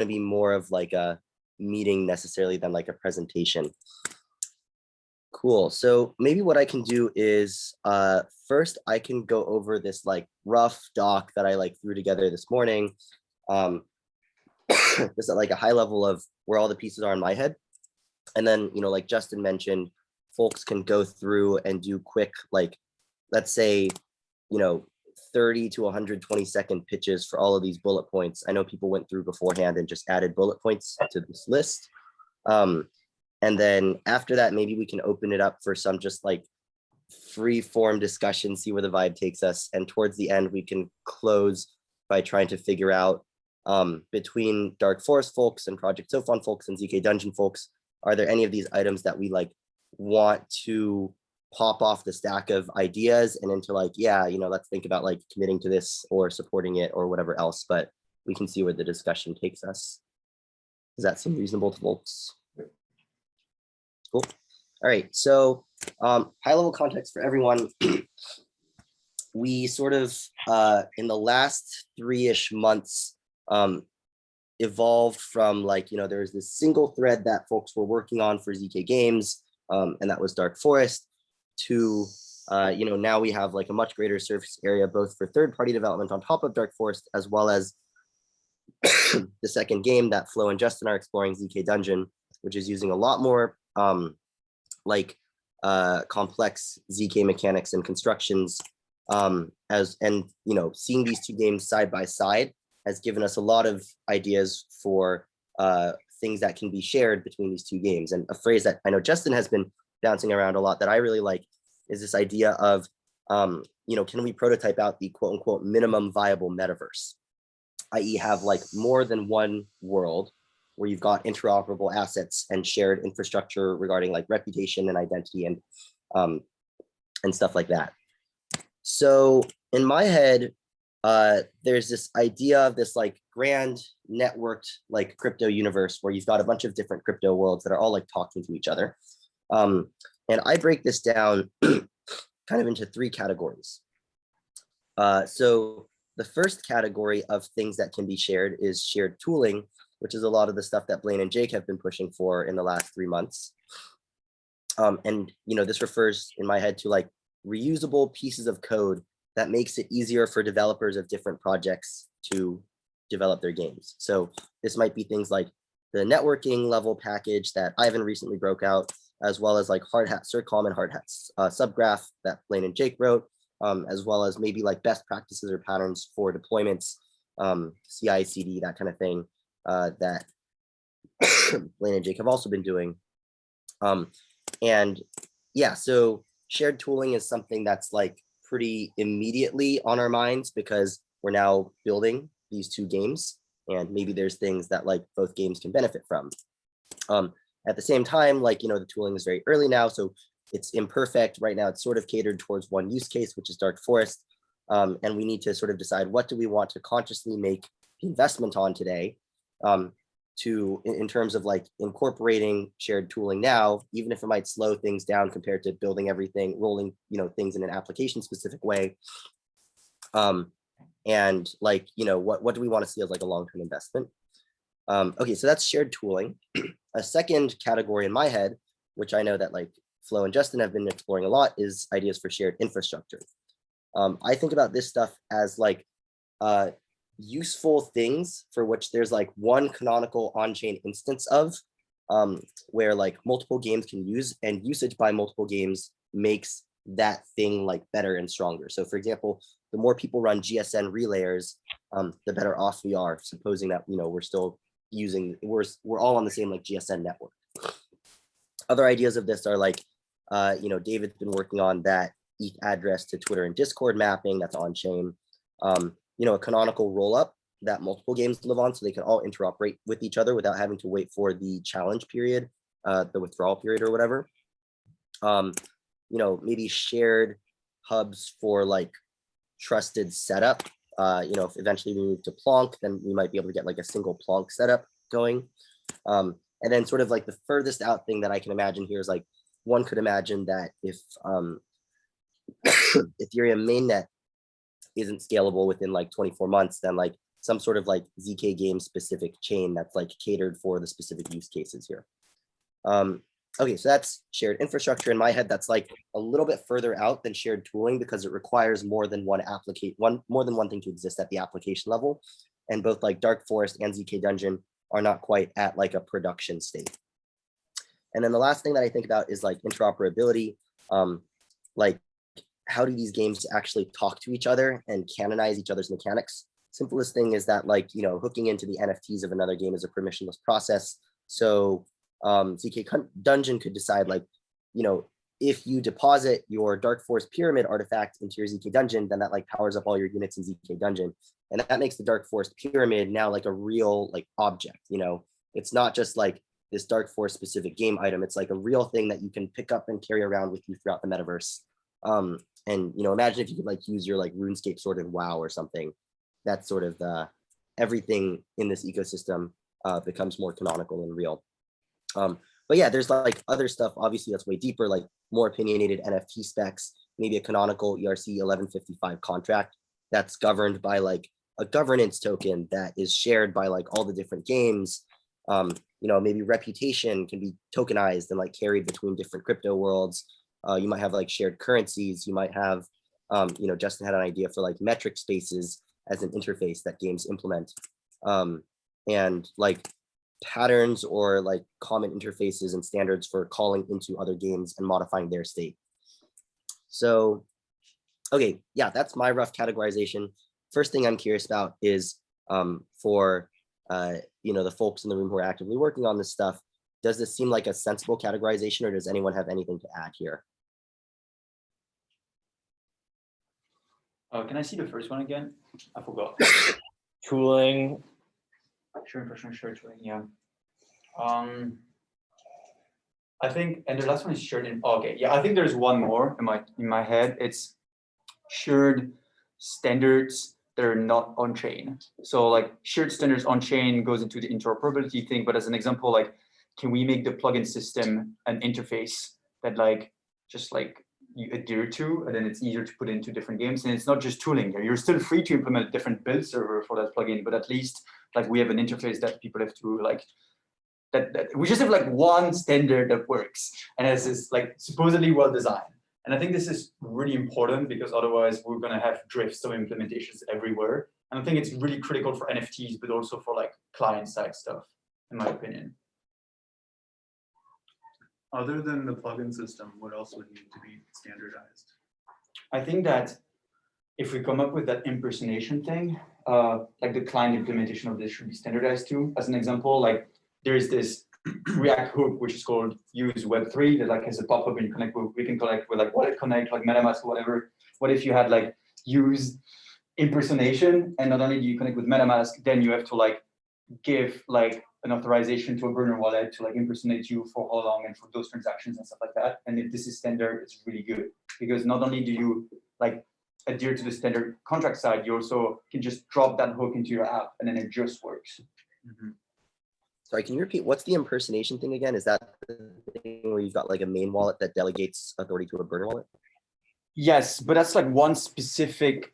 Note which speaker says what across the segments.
Speaker 1: to be more of like a meeting necessarily than like a presentation. Cool. So maybe what I can do is first I can go over this like rough doc that I like threw together this morning. Just at like a high level of where all the pieces are in my head. And then, you know, like Justin mentioned, folks can go through and do quick, like, let's say, you know, 30 to 120-second pitches for all of these bullet points. I know people went through beforehand and just added bullet points to this list. And then after that, maybe we can open it up for some just like free form discussion, see where the vibe takes us. And towards the end, we can close by trying to figure out between Dark Forest folks and Project Sophon folks and ZK Dungeon folks, are there any of these items that we like want to pop off the stack of ideas and into like, yeah, you know, let's think about like committing to this or supporting it or whatever else, but we can see where the discussion takes us. Does that seem reasonable to folks? Cool. All right, so high level context for everyone. We sort of, in the last 3-ish months, evolved from like, you know, there's this single thread that folks were working on for ZK Games, and that was Dark Forest, to, you know, now we have like a much greater surface area, both for third-party development on top of Dark Forest, as well as the second game that Flo and Justin are exploring, ZK Dungeon, which is using a lot more complex ZK mechanics and constructions. And you know, seeing these two games side by side has given us a lot of ideas for things that can be shared between these two games. And a phrase that I know Justin has been bouncing around a lot that I really like is this idea of, you know, can we prototype out the quote unquote minimum viable metaverse, i.e. have like more than one world where you've got interoperable assets and shared infrastructure regarding like reputation and identity and stuff like that. So in my head, there's this idea of this like grand networked like crypto universe where you've got a bunch of different crypto worlds that are all like talking to each other. And I break this down kind of into 3 categories. So the first category of things that can be shared is shared tooling, which is a lot of the stuff that Blaine and Jake have been pushing for in the last 3 months. And, you know, this refers in my head to like reusable pieces of code that makes it easier for developers of different projects to develop their games. So this might be things like the networking level package that Ivan recently broke out, as well as like hard hat, CirCom and hard hats, Subgraph that Blaine and Jake wrote, as well as maybe like best practices or patterns for deployments, CI/CD, that kind of thing, that Blaine and Jake have also been doing. And yeah, so shared tooling is something that's like pretty immediately on our minds because we're now building these 2 games and maybe there's things that like both games can benefit from. At the same time, like, you know, the tooling is very early now, so it's imperfect right now. It's sort of catered towards one use case, which is Dark Forest. And we need to sort of decide what do we want to consciously make investment on today, in terms of like incorporating shared tooling now, even if it might slow things down compared to building everything, rolling, you know, things in an application specific way. And like, you know, what do we want to see as like a long-term investment? Okay, so that's shared tooling. A second category in my head, which I know that like Flo and Justin have been exploring a lot, is ideas for shared infrastructure. I think about this stuff as like useful things for which there's like one canonical on-chain instance of, where like multiple games can use, and usage by multiple games makes that thing like better and stronger. So for example, the more people run GSN relayers, the better off we are, supposing that, you know, we're still using, we're all on the same like GSN network. Other ideas of this are like, you know, David's been working on that ETH address to Twitter and Discord mapping that's on chain. You know, a canonical rollup that multiple games live on so they can all interoperate with each other without having to wait for the challenge period, the withdrawal period or whatever. You know, maybe shared hubs for like trusted setup. You know, if eventually we move to Plonk, then we might be able to get like a single Plonk setup going. And then sort of like the furthest out thing that I can imagine here is like, one could imagine that if Ethereum mainnet isn't scalable within like 24 months, then like some sort of like ZK game specific chain that's like catered for the specific use cases here. Okay, so that's shared infrastructure. In my head, that's like a little bit further out than shared tooling because it requires more than one thing to exist at the application level. And both like Dark Forest and ZK Dungeon are not quite at like a production state. And then the last thing that I think about is like interoperability. Like, how do these games actually talk to each other and canonize each other's mechanics? Simplest thing is that, like, you know, hooking into the NFTs of another game is a permissionless process. So ZK Dungeon could decide, like, you know, if you deposit your Dark Forest Pyramid artifact into your ZK Dungeon, then that like powers up all your units in ZK Dungeon. And that makes the Dark Forest Pyramid now like a real like object, you know, it's not just like this Dark Forest specific game item. It's like a real thing that you can pick up and carry around with you throughout the metaverse. And, you know, imagine if you could like use your like RuneScape sword in WoW or something. That's sort of the everything in this ecosystem becomes more canonical and real. But yeah, there's like other stuff, obviously, that's way deeper, like more opinionated NFT specs, maybe a canonical ERC 1155 contract that's governed by like a governance token that is shared by like all the different games. You know, maybe reputation can be tokenized and like carried between different crypto worlds. You might have like shared currencies. You might have, you know, Justin had an idea for like metric spaces as an interface that games implement. And like patterns or like common interfaces and standards for calling into other games and modifying their state. So, okay, yeah, that's my rough categorization. First thing I'm curious about is for you know, the folks in the room who are actively working on this stuff, does this seem like a sensible categorization, or does anyone have anything to add here?
Speaker 2: Can I see the first one again? I forgot.
Speaker 3: Tooling.
Speaker 2: Sure, infrastructure, tooling, yeah. I think, and the last one is shared in, okay, yeah, I think there's one more in my head. It's shared standards that are not on chain. So like shared standards on chain goes into the interoperability thing, but as an example, like, can we make the plugin system an interface that like, just like you adhere to, and then it's easier to put into different games? And it's not just tooling. You're still free to implement a different build server for that plugin, but at least like we have an interface that people have to like, that we just have like one standard that works, and this is like supposedly well designed. And I think this is really important because otherwise we're going to have drifts of implementations everywhere. And I think it's really critical for NFTs, but also for like client side stuff, in my opinion.
Speaker 4: Other than the plugin system, what else would need to be standardized?
Speaker 2: I think that if we come up with that impersonation thing, like the client implementation of this should be standardized too. As an example, like there is this React hook, which is called use Web3, that like has a pop-up and you connect with, we can connect with like Wallet Connect, like MetaMask or whatever. What if you had like use impersonation, and not only do you connect with MetaMask, then you have to like give like an authorization to a burner wallet to like impersonate you for how long and for those transactions and stuff like that. And if this is standard, it's really good because not only do you like adhere to the standard contract side, you also can just drop that hook into your app and then it just works.
Speaker 4: Mm-hmm.
Speaker 1: Sorry, can you repeat, what's the impersonation thing again? Is that the thing where you've got like a main wallet that delegates authority to a burner wallet?
Speaker 2: Yes, but that's like one specific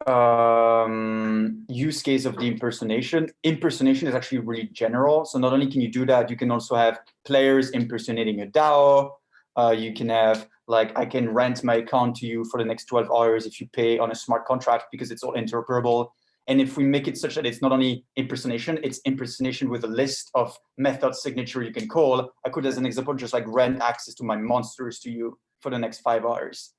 Speaker 2: use case of the impersonation. Impersonation is actually really general. So not only can you do that, you can also have players impersonating a DAO. You can have like, I can rent my account to you for the next 12 hours if you pay on a smart contract because it's all interoperable. And if we make it such that it's not only impersonation, it's impersonation with a list of method signature you can call. I could, as an example, just like rent access to my monsters to you for the next 5 hours.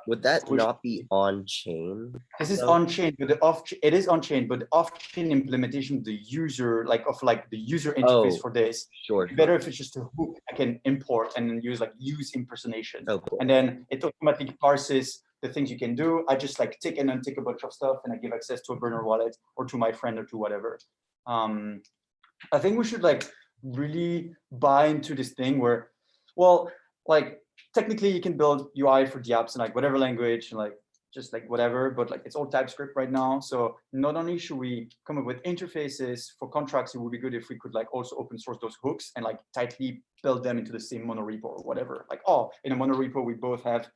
Speaker 1: Would that not be on chain?
Speaker 2: This is on chain, but it is on chain, but the off chain implementation of the user, like of like the user interface for this.
Speaker 1: Sure.
Speaker 2: Better if it's just a hook I can import and then use like use impersonation.
Speaker 1: Oh, cool.
Speaker 2: And then it automatically parses the things you can do. I just like tick and untick a bunch of stuff and I give access to a burner wallet or to my friend or to whatever. I think we should like really buy into this thing where, well, like technically you can build UI for the apps in like whatever language and like just like whatever, but like it's all TypeScript right now. So not only should we come up with interfaces for contracts, it would be good if we could like also open source those hooks and like tightly build them into the same monorepo or whatever. Like, oh, in a monorepo, we both have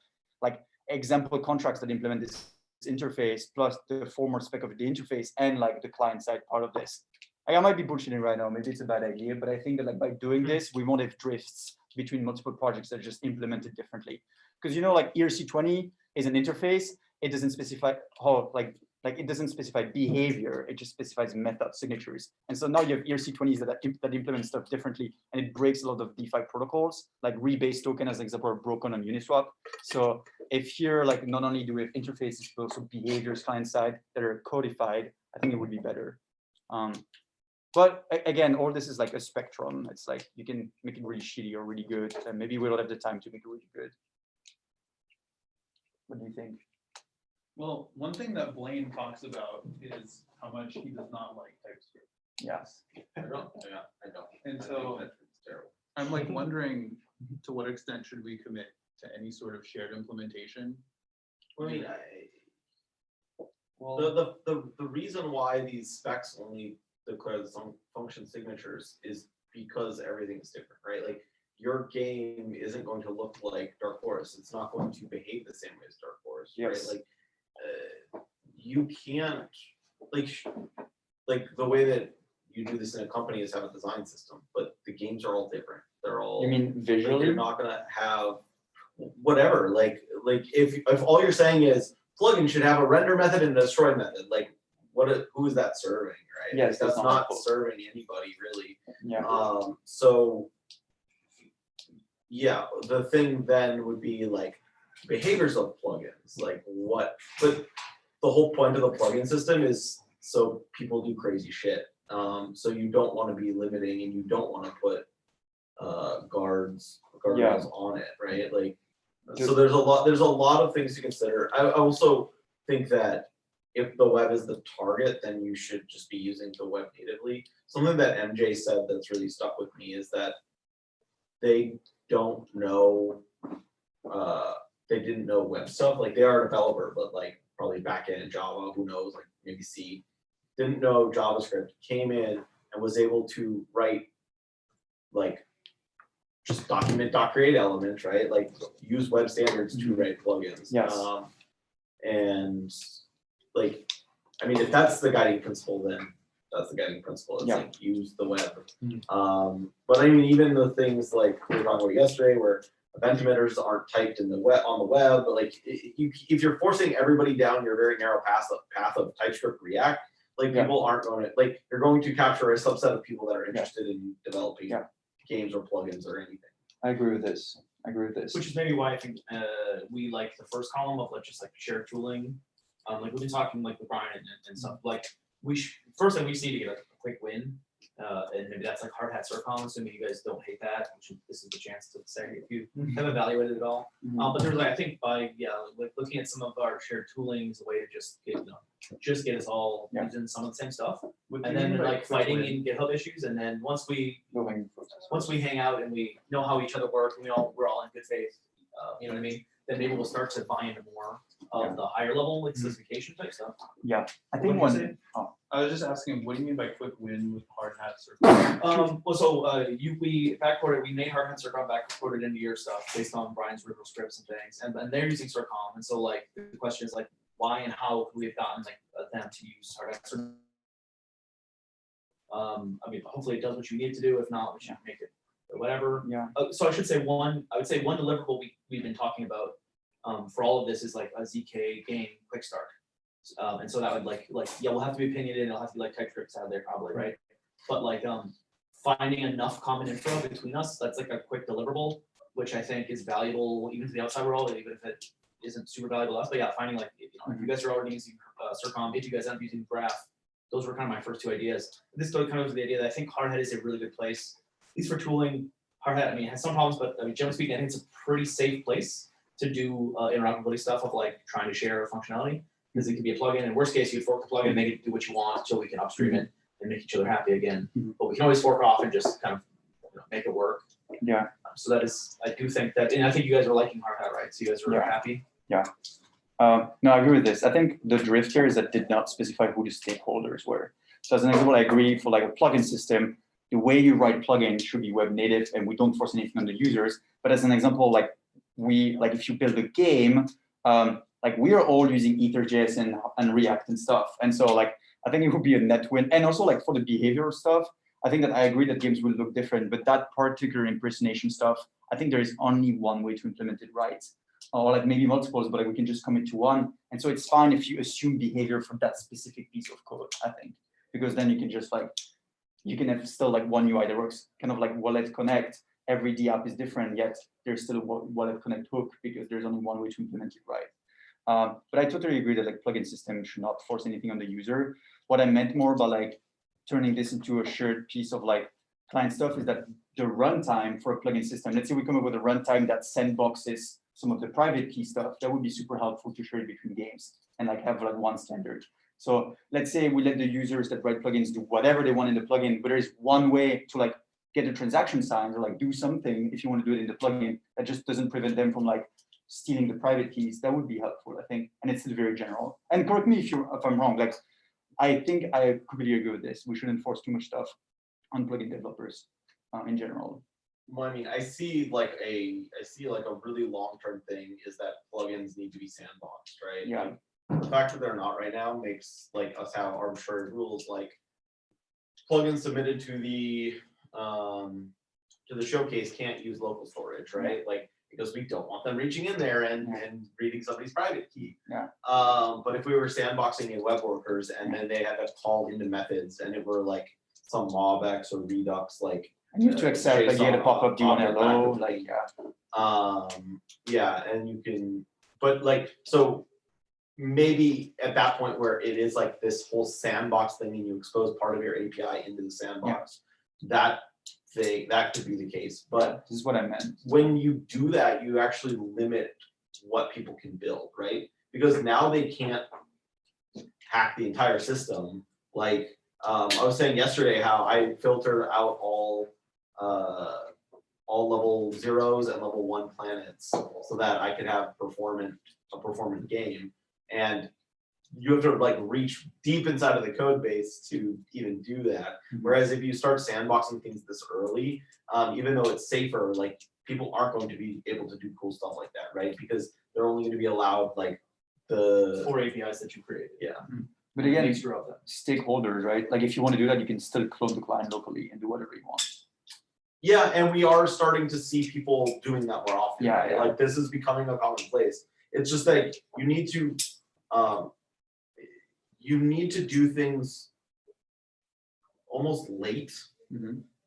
Speaker 2: like example contracts that implement this interface plus the former spec of the interface and like the client side part of this. Like, I might be bullshitting right now, maybe it's a bad idea, but I think that like by doing this, we won't have drifts between multiple projects that are just implemented differently. Because you know, like ERC20 is an interface, it doesn't specify how like it doesn't specify behavior, it just specifies method signatures. And so now you have ERC20s that implement stuff differently, and it breaks a lot of DeFi protocols, like rebase token as an example are broken on Uniswap. So if here, like not only do we have interfaces, but also behaviors client side that are codified, I think it would be better. But again, all this is like a spectrum. It's like you can make it really shitty or really good, and maybe we don't have the time to make it really good. What do you think?
Speaker 4: Well, one thing that Blaine talks about is how much he does not like TypeScript.
Speaker 2: Yes.
Speaker 5: I don't.
Speaker 4: And
Speaker 5: I
Speaker 4: so
Speaker 5: think that's terrible.
Speaker 4: I'm like wondering to what extent should we commit to any sort of shared implementation?
Speaker 5: I mean,
Speaker 2: Well,
Speaker 5: the reason why these specs only declare some function signatures is because everything is different, right? Like your game isn't going to look like Dark Forest. It's not going to behave the same way as Dark Forest,
Speaker 2: yes.
Speaker 5: right? Like you can't like the way that you do this in a company is have a design system, but the games are all different. They're all.
Speaker 2: You mean visually?
Speaker 5: You're not gonna have whatever. Like if all you're saying is plugin should have a render method and a destroy method, like who is that serving, right?
Speaker 2: Yes,
Speaker 5: like, that's not
Speaker 2: helpful.
Speaker 5: serving anybody really.
Speaker 2: Yeah.
Speaker 5: So yeah, the thing then would be like behaviors of plugins, like what, but the whole point of the plugin system is so people do crazy shit. So you don't want to be limiting and you don't want to put guardrails on it, right? Like, so there's a lot of things to consider. I also think that if the web is the target, then you should just be using the web natively. Something that MJ said that's really stuck with me is that they don't know, they didn't know web stuff. Like they are a developer, but like probably backend in Java, who knows, like maybe C, didn't know JavaScript, came in and was able to write like just document.create elements, right? Like use web standards to write plugins.
Speaker 2: Yes.
Speaker 5: And like, I mean, if that's the guiding principle, then that's the guiding principle. It's like use the web. But I mean, even the things like we were talking about yesterday, where event emitters aren't typed in the web on the web, but like if you're forcing everybody down your very narrow path of TypeScript React, like people aren't going to, like you're going to capture a subset of people that are interested in developing games or plugins or anything.
Speaker 2: I agree with this.
Speaker 6: Which is maybe why I think we like the first column of like just like shared tooling. Like we've been talking like with Brian and stuff. Like first thing we just need to get a quick win, and maybe that's like hard hat circom. Assuming you guys don't hate that, which this is the chance to say if you have evaluated it all. But there's like I think by like looking at some of our shared tooling is a way to just get us all using some of the same stuff, and then like fighting in GitHub issues, and then once we hang out and we know how each other work, and we're all in good faith, you know what I mean? Then maybe we'll start to buy into more of the higher level like specification type stuff.
Speaker 2: Yeah, I think
Speaker 4: What did you I was just asking, what do you mean by quick win with hard hat circle?
Speaker 6: Well, so we backported, we made hard hat circom backported into your stuff based on Brian's original scripts and things, and they're using circom, and so like the question is like why and how could we have gotten like them to use hard hat circom? I mean, hopefully it does what you need it to do. If not, we should make it whatever.
Speaker 2: Yeah.
Speaker 6: So I would say one deliverable we've been talking about for all of this is like a ZK game quick start. And so that would like we'll have to be opinionated, it'll have to be like TypeScript out there probably, right? But like finding enough common info between us, that's like a quick deliverable, which I think is valuable even to the outside world, even if it isn't super valuable to us. But yeah, finding like if you guys are already using circom, if you guys end up using Graph, those were kind of my first two ideas. This kind of goes to the idea that I think Hardhat is a really good place, at least for tooling. Hardhat, I mean, it has some problems, but I mean, generally speaking, I think it's a pretty safe place to do interoperability stuff of like trying to share functionality, because it could be a plugin. In worst case, you'd fork the plugin, make it do what you want, so we can upstream it and make each other happy again. But we can always fork off and just kind of make it work.
Speaker 2: Yeah.
Speaker 6: So that is, I do think that, and I think you guys are liking Hardhat, right? So you guys are happy.
Speaker 2: Yeah. No, I agree with this. I think the drift here is that did not specify who the stakeholders were. So as an example, I agree for like a plugin system, the way you write plugins should be web native and we don't force anything on the users. But as an example, like if you build a game, like we are all using Ether.js and React and stuff. And so like, I think it would be a net win. And also like for the behavioral stuff, I think that I agree that games will look different, but that particular impersonation stuff, I think there is only one way to implement it right. Or like maybe multiples, but like we can just commit to one. And so it's fine if you assume behavior for that specific piece of code, I think, because then you can just like, you can have still like one UI that works kind of like wallet connect. Every DApp is different, yet there's still a wallet connect hook because there's only one way to implement it right. But I totally agree that like plugin system should not force anything on the user. What I meant more by like turning this into a shared piece of like client stuff is that the runtime for a plugin system, let's say we come up with a runtime that sandboxes some of the private key stuff, that would be super helpful to share it between games and like have like one standard. So let's say we let the users that write plugins do whatever they want in the plugin, but there's one way to like get a transaction signed or like do something if you want to do it in the plugin that just doesn't prevent them from like stealing the private keys. That would be helpful, I think. And it's still very general. And correct me if I'm wrong. Like, I think I completely agree with this. We shouldn't force too much stuff on plugin developers in general.
Speaker 5: Well, I mean, I see like a really long-term thing is that plugins need to be sandboxed, right?
Speaker 2: Yeah.
Speaker 5: Like, the fact that they're not right now makes like us have arbitrary rules, like plugins submitted to the showcase can't use local storage, right? Like, because we don't want them reaching in there and reading somebody's private key.
Speaker 2: Yeah.
Speaker 5: But if we were sandboxing in web workers and then they had to call into methods and it were like some MobX or Redux, like
Speaker 2: And you have to accept like you had a pop-up, do you want hello? Like,
Speaker 5: yeah, and you can, but like, so maybe at that point where it is like this whole sandbox thing and you expose part of your API into the sandbox, that could be the case. But
Speaker 2: this is what I meant.
Speaker 5: when you do that, you actually limit what people can build, right? Because now they can't hack the entire system. Like I was saying yesterday how I filter out all level 0s and level 1 planets so that I could have a performant game. And you have to like reach deep inside of the code base to even do that. Whereas if you start sandboxing things this early, even though it's safer, like people aren't going to be able to do cool stuff like that, right? Because they're only going to be allowed like the
Speaker 6: 4 APIs that you created.
Speaker 5: Yeah.
Speaker 2: But again,
Speaker 6: Make sure of that.
Speaker 2: stakeholders, right? Like if you want to do that, you can still clone the client locally and do whatever you want.
Speaker 5: Yeah, and we are starting to see people doing that more often.
Speaker 2: Yeah,
Speaker 5: right?
Speaker 2: yeah.
Speaker 5: Like this is becoming a commonplace. It's just like you need to do things almost late.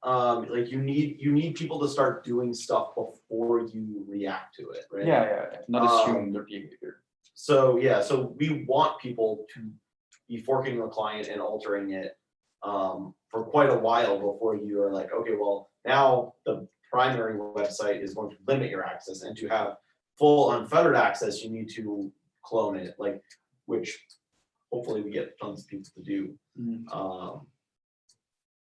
Speaker 5: Like you need people to start doing stuff before you react to it, right?
Speaker 2: Yeah. Not assume their behavior.
Speaker 5: So yeah, so we want people to be forking the client and altering it for quite a while before you are like, okay, well, now the primary website is going to limit your access, and to have full unfettered access, you need to clone it, like, which hopefully we get tons of people to do.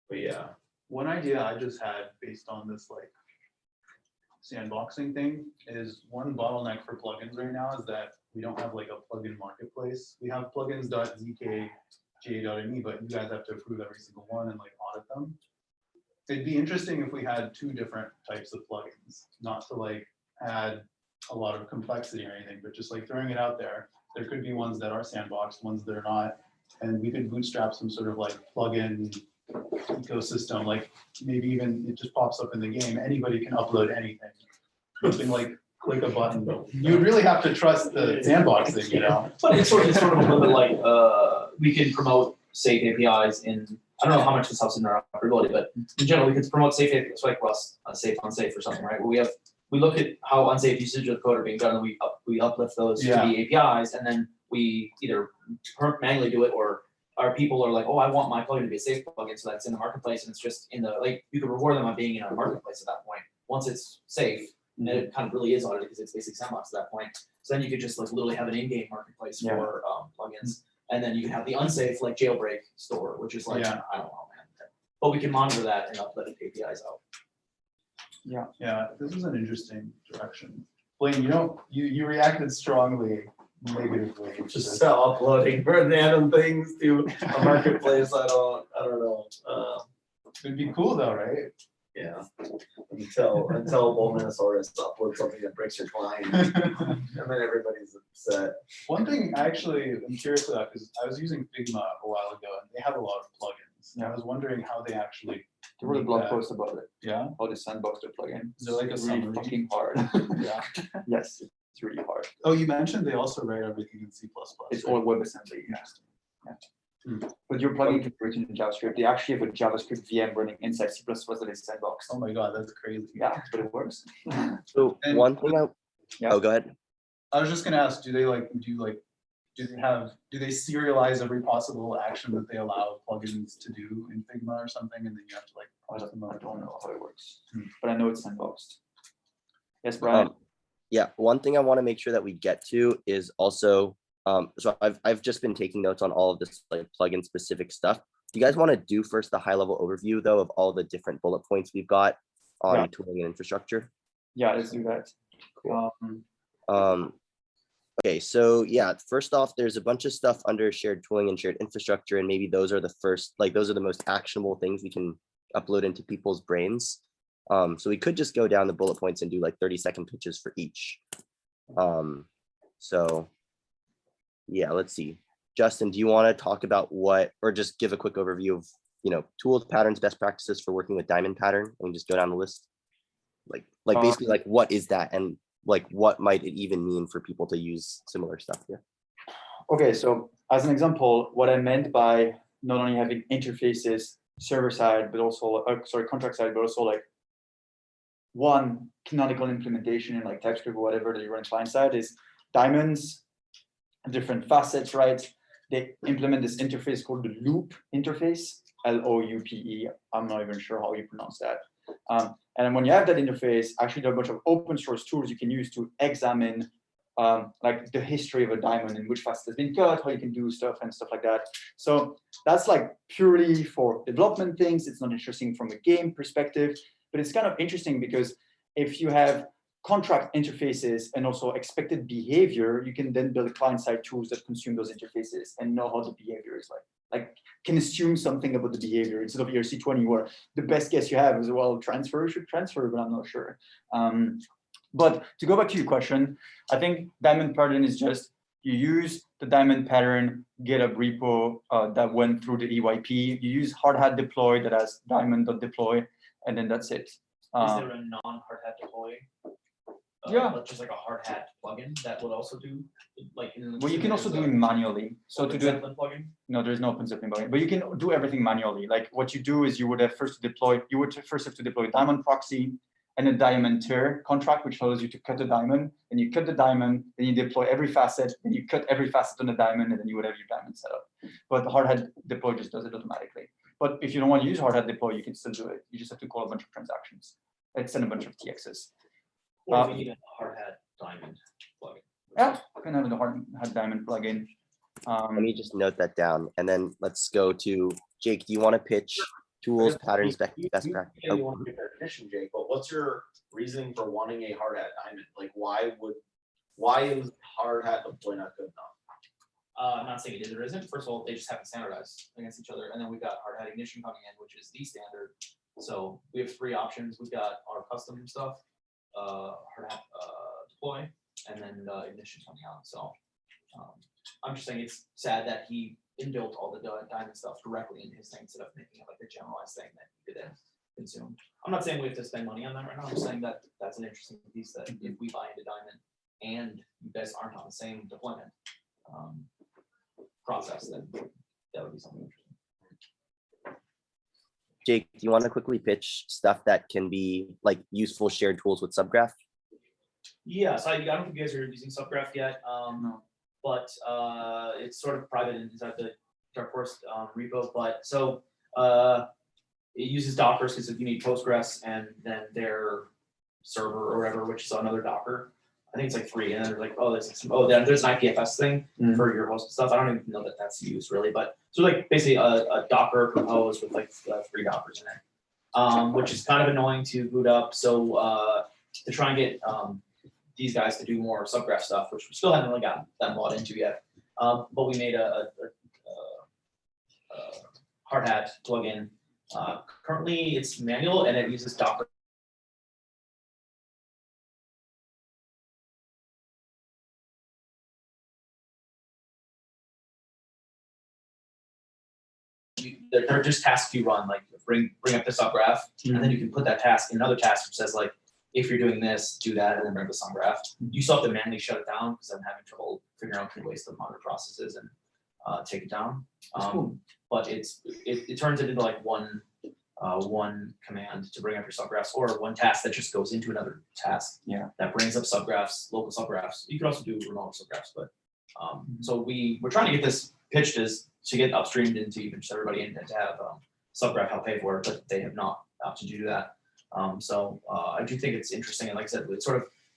Speaker 5: But yeah.
Speaker 4: One idea I just had based on this like sandboxing thing is one bottleneck for plugins right now is that we don't have like a plugin marketplace. We have plugins.zk.ja.me, but you guys have to approve every single one and like audit them. It'd be interesting if we had 2 different types of plugins, not to like add a lot of complexity or anything, but just like throwing it out there. There could be ones that are sandboxed, ones that are not, and we could bootstrap some sort of like plugin ecosystem. Like maybe even it just pops up in the game. Anybody can upload anything. Something like click a button. You would really have to trust the sandbox thing, you know.
Speaker 6: But it's sort of a little bit like we can promote safe APIs in. I don't know how much this helps in interoperability, but in general, we could promote safe APIs like Rust, safe, unsafe, or something, right? Where we look at how unsafe usage of code are being done, and we uplift those to the APIs, and then we either manually do it, or our people are like, oh, I want my plugin to be a safe plugin, so that's in the marketplace, and it's just in the like you can reward them on being in our marketplace at that point. Once it's safe, and it kind of really is audited because it's basic sandbox at that point. So then you could just like literally have an in-game marketplace for plugins. And then you can have the unsafe like jailbreak store, which is like, I don't know, man. But we can monitor that and upload APIs out.
Speaker 4: Yeah, this is an interesting direction. Blaine, you reacted strongly negatively.
Speaker 5: Just uploading random things to a marketplace. I don't know.
Speaker 4: It'd be cool though, right?
Speaker 5: Yeah, until Volminosaurus uploads something that breaks your client, and then everybody's upset.
Speaker 4: One thing actually, I'm curious about, because I was using Figma a while ago, and they have a lot of plugins. And I was wondering how they actually.
Speaker 2: There was a
Speaker 4: make
Speaker 2: blog
Speaker 4: that-
Speaker 2: post about it.
Speaker 4: Yeah.
Speaker 2: How the Sandboxed plugin.
Speaker 4: Is there like a
Speaker 2: really
Speaker 4: summary?
Speaker 2: fucking hard.
Speaker 4: Yeah.
Speaker 2: Yes, it's really hard.
Speaker 4: Oh, you mentioned they also write everything in C++.
Speaker 2: It's
Speaker 4: right?
Speaker 2: all WebAssembly. Yeah. But your plugin can be written in JavaScript. They actually have a JavaScript VM running inside C++ that is sandboxed.
Speaker 4: Oh my god, that's crazy.
Speaker 2: Yeah, but it works.
Speaker 1: So
Speaker 4: And
Speaker 1: one thing
Speaker 2: Yeah.
Speaker 1: oh, go ahead.
Speaker 4: I was just gonna ask, do they serialize every possible action that they allow plugins to do in Figma or something, and then you have to like
Speaker 2: I
Speaker 4: parse them out?
Speaker 2: don't know how it works,
Speaker 4: Hmm.
Speaker 2: but I know it's sandboxed. Yes, Brian.
Speaker 1: Yeah, one thing I want to make sure that we get to is also, so I've just been taking notes on all of this like plugin specific stuff. Do you guys want to do first the high level overview though of all the different bullet points we've got on
Speaker 2: Yeah.
Speaker 1: tooling and infrastructure?
Speaker 2: Yeah, let's do that.
Speaker 1: Cool. Okay, so yeah, first off, there's a bunch of stuff under shared tooling and shared infrastructure, and maybe those are the first, like those are the most actionable things we can upload into people's brains. So we could just go down the bullet points and do like 30-second pitches for each. So yeah, let's see. Justin, do you want to talk about what, or just give a quick overview of, tools, patterns, best practices for working with diamond pattern, and just go down the list? Like basically like what is that, and like what might it even mean for people to use similar stuff here?
Speaker 2: Okay, so as an example, what I meant by not only having interfaces server side, but also contract side, but also like one canonical implementation in like TypeScript or whatever that you run client side is diamonds, different facets, right? They implement this interface called the loop interface, LOUPE. I'm not even sure how you pronounce that. And then when you have that interface, actually there are a bunch of open source tools you can use to examine like the history of a diamond and which facet has been cut, how you can do stuff and stuff like that. So that's like purely for development things. It's not interesting from a game perspective, but it's kind of interesting because if you have contract interfaces and also expected behavior, you can then build client-side tools that consume those interfaces and know how the behavior is like can assume something about the behavior instead of ERC20 where the best guess you have is, well, transfer should transfer, but I'm not sure. But to go back to your question, I think diamond pattern is just you use the diamond pattern GitHub repo that went through the EYP. You use hard hat deploy that has diamond.deploy, and then that's it.
Speaker 6: Is there a non-hard hat deploy?
Speaker 2: Yeah.
Speaker 6: Just like a hard hat plugin that would also do like.
Speaker 2: Well, you can also do it manually. So to do it,
Speaker 6: plugin.
Speaker 2: no, there's no OpenZeppelin plugin, but you can do everything manually. Like what you do is you would first have to deploy diamond proxy and a diamond tier contract, which allows you to cut a diamond. Then you cut the diamond, then you deploy every facet, then you cut every facet on the diamond, and then you would have your diamond set up. But the hard hat deploy just does it automatically. But if you don't want to use hard hat deploy, you can still do it. You just have to call a bunch of transactions and send a bunch of TXs.
Speaker 6: Or we need a hard hat diamond plugin.
Speaker 2: Yeah, you can have the hard hat diamond plugin.
Speaker 1: Let me just note that down, and then let's go to Jake. Do you want to pitch tools, patterns, best practice?
Speaker 5: You want to make that definition, Jake, but what's your reasoning for wanting a hard hat diamond? Like, why is hard hat deploy not good enough?
Speaker 6: I'm not saying it is or isn't. First of all, they just haven't standardized against each other. And then we've got hard hat ignition coming in, which is the standard. So we have three options. We've got our custom stuff, hard hat deploy, and then ignition coming out. So I'm just saying it's sad that he inbuilt all the diamond stuff directly into his thing instead of making it like a generalized thing that you could then consume. I'm not saying we have to spend money on that right now. I'm just saying that that's an interesting piece that if we buy into diamond and you guys aren't on the same deployment process, then that would be something interesting.
Speaker 1: Jake, do you want to quickly pitch stuff that can be like useful shared tools with Subgraph?
Speaker 6: Yeah, so I don't think you guys are using Subgraph yet, but it's sort of private inside the Dark Forest repo. But so it uses Docker because you need Postgres and then their server or whatever, which is another Docker. I think it's like 3, and then there's like there's an IPFS thing for your host stuff. I don't even know that that's used really, but so like basically a Docker compose with like 3 Dockers in it, which is kind of annoying to boot up. So to try and get these guys to do more Subgraph stuff, which we still haven't really gotten them bought into yet, but we made a hard hat plugin Currently, it's manual and it uses Docker. They're just tasks you run, like bring up the subgraph, and then you can put that task in another task which says like, if you're doing this, do that, and then bring up the subgraph. You still have to manually shut it down because I'm having trouble figuring out new ways to monitor processes and take it down. But it turns into like one command to bring up your subgraphs, or one task that just goes into another task.
Speaker 2: Yeah.
Speaker 6: That brings up subgraphs, local subgraphs. You can also do remote subgraphs, but so we're trying to get this pitched as to get upstreamed into even just everybody and to have Subgraph help pay for it, but they have not opted to do that. So I do think it's interesting, and like I said,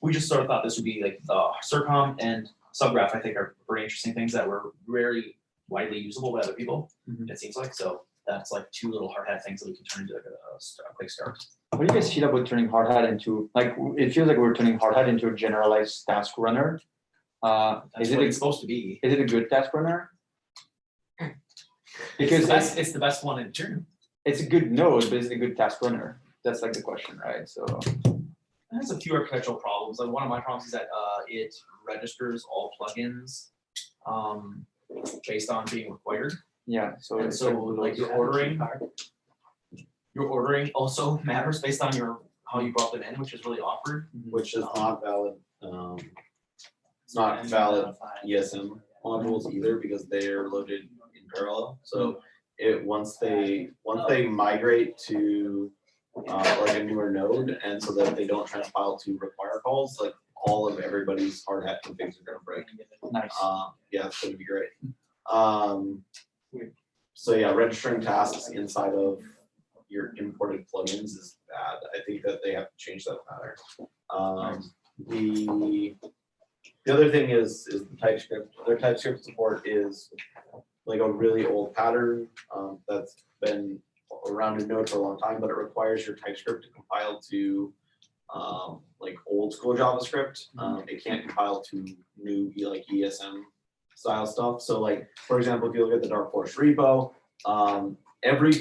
Speaker 6: we just sort of thought this would be like the CIRCOM and Subgraph. I think are pretty interesting things that were very widely usable by other people. It seems like, so that's like two little hard hat things that we can turn into like a quick start.
Speaker 2: What do you guys feel about turning hard hat into, like, it feels like we're turning hard hat into a generalized task runner?
Speaker 6: That's
Speaker 2: Is
Speaker 6: what
Speaker 2: it
Speaker 6: it's supposed to be.
Speaker 2: is it a good task runner? Because
Speaker 6: It's the best one in turn.
Speaker 2: it's a good node, but is it a good task runner? That's like the question, right? So
Speaker 6: It has a few architectural problems. Like one of my problems is that it registers all plugins based on being required.
Speaker 2: yeah, so
Speaker 6: And
Speaker 2: it's
Speaker 6: so like your ordering also matters based on how you brought them in, which is really awkward.
Speaker 5: Which is not valid. It's not valid ESM modules either because they're loaded in parallel. So once they migrate to like a newer node, and so that they don't transpile to require calls, like all of everybody's hard hat configs are gonna break.
Speaker 2: nice.
Speaker 5: Yeah, it's gonna be great. So yeah, registering tasks inside of your imported plugins is bad. I think that they have to change that pattern. The other thing is the TypeScript. Their TypeScript support is like a really old pattern that's been around in Node for a long time, but it requires your TypeScript to compile to like old school JavaScript. It can't compile to new like ESM style stuff. So like, for example, if you look at the Dark Forest repo, every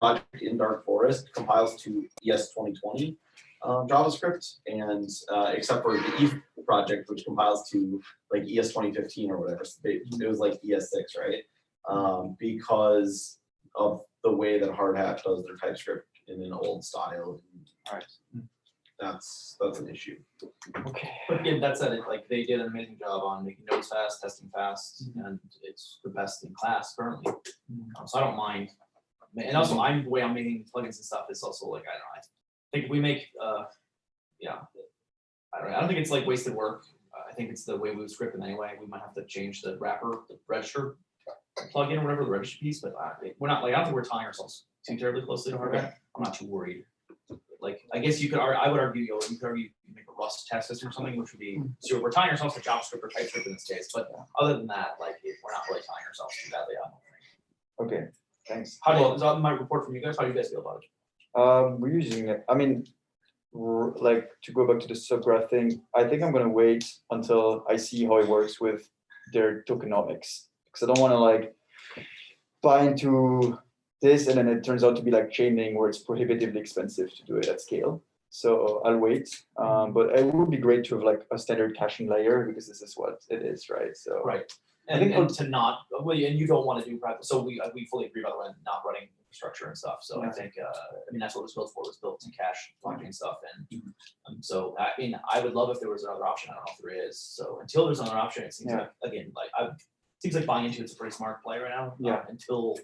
Speaker 5: project in Dark Forest compiles to ES 2020 JavaScript, and except for the ETH project, which compiles to like ES 2015 or whatever. So it was like ES 6, right? Because of the way that Hard Hat does their TypeScript in an old style.
Speaker 2: Alright.
Speaker 5: That's an issue.
Speaker 2: Okay.
Speaker 6: But again, that said, like they did an amazing job on making nodes fast, testing fast, and it's the best in class currently. So I don't mind. And also, the way I'm making plugins and stuff is also like, I don't know. I think we make, yeah. I don't think it's like wasted work. I think it's the way we script it anyway. We might have to change the wrapper, the register plugin or whatever, the register piece, but we're not like, I don't think we're tying ourselves too terribly closely to Hard Hat. I'm not too worried. Like, I guess you could, I would argue, you make a Rust test system or something, which would be, so we're tying ourselves to JavaScript or TypeScript in this case, but other than that, like, we're not really tying ourselves too badly. I don't think.
Speaker 2: Okay, thanks.
Speaker 6: How do you, is that my report from you guys? How do you guys feel about it?
Speaker 2: We're using it. I mean, like to go back to the subgraph thing, I think I'm gonna wait until I see how it works with their tokenomics, because I don't want to like buy into this and then it turns out to be like chaining where it's prohibitively expensive to do it at scale. So I'll wait, but it would be great to have like a standard caching layer because this is what it is, right? So
Speaker 6: Right.
Speaker 2: I think
Speaker 6: And to not, well, and you don't want to do private, so we fully agree, by the way, on not running infrastructure and stuff. So I
Speaker 2: Yeah.
Speaker 6: think, I mean, that's what it was built for, was built to cache blockchain stuff. And so, I mean, I would love if there was another option. I don't know if there is. So until there's another option, it seems like, again, like, it seems like buying into it's a pretty smart play right now.
Speaker 2: Yeah.
Speaker 6: Until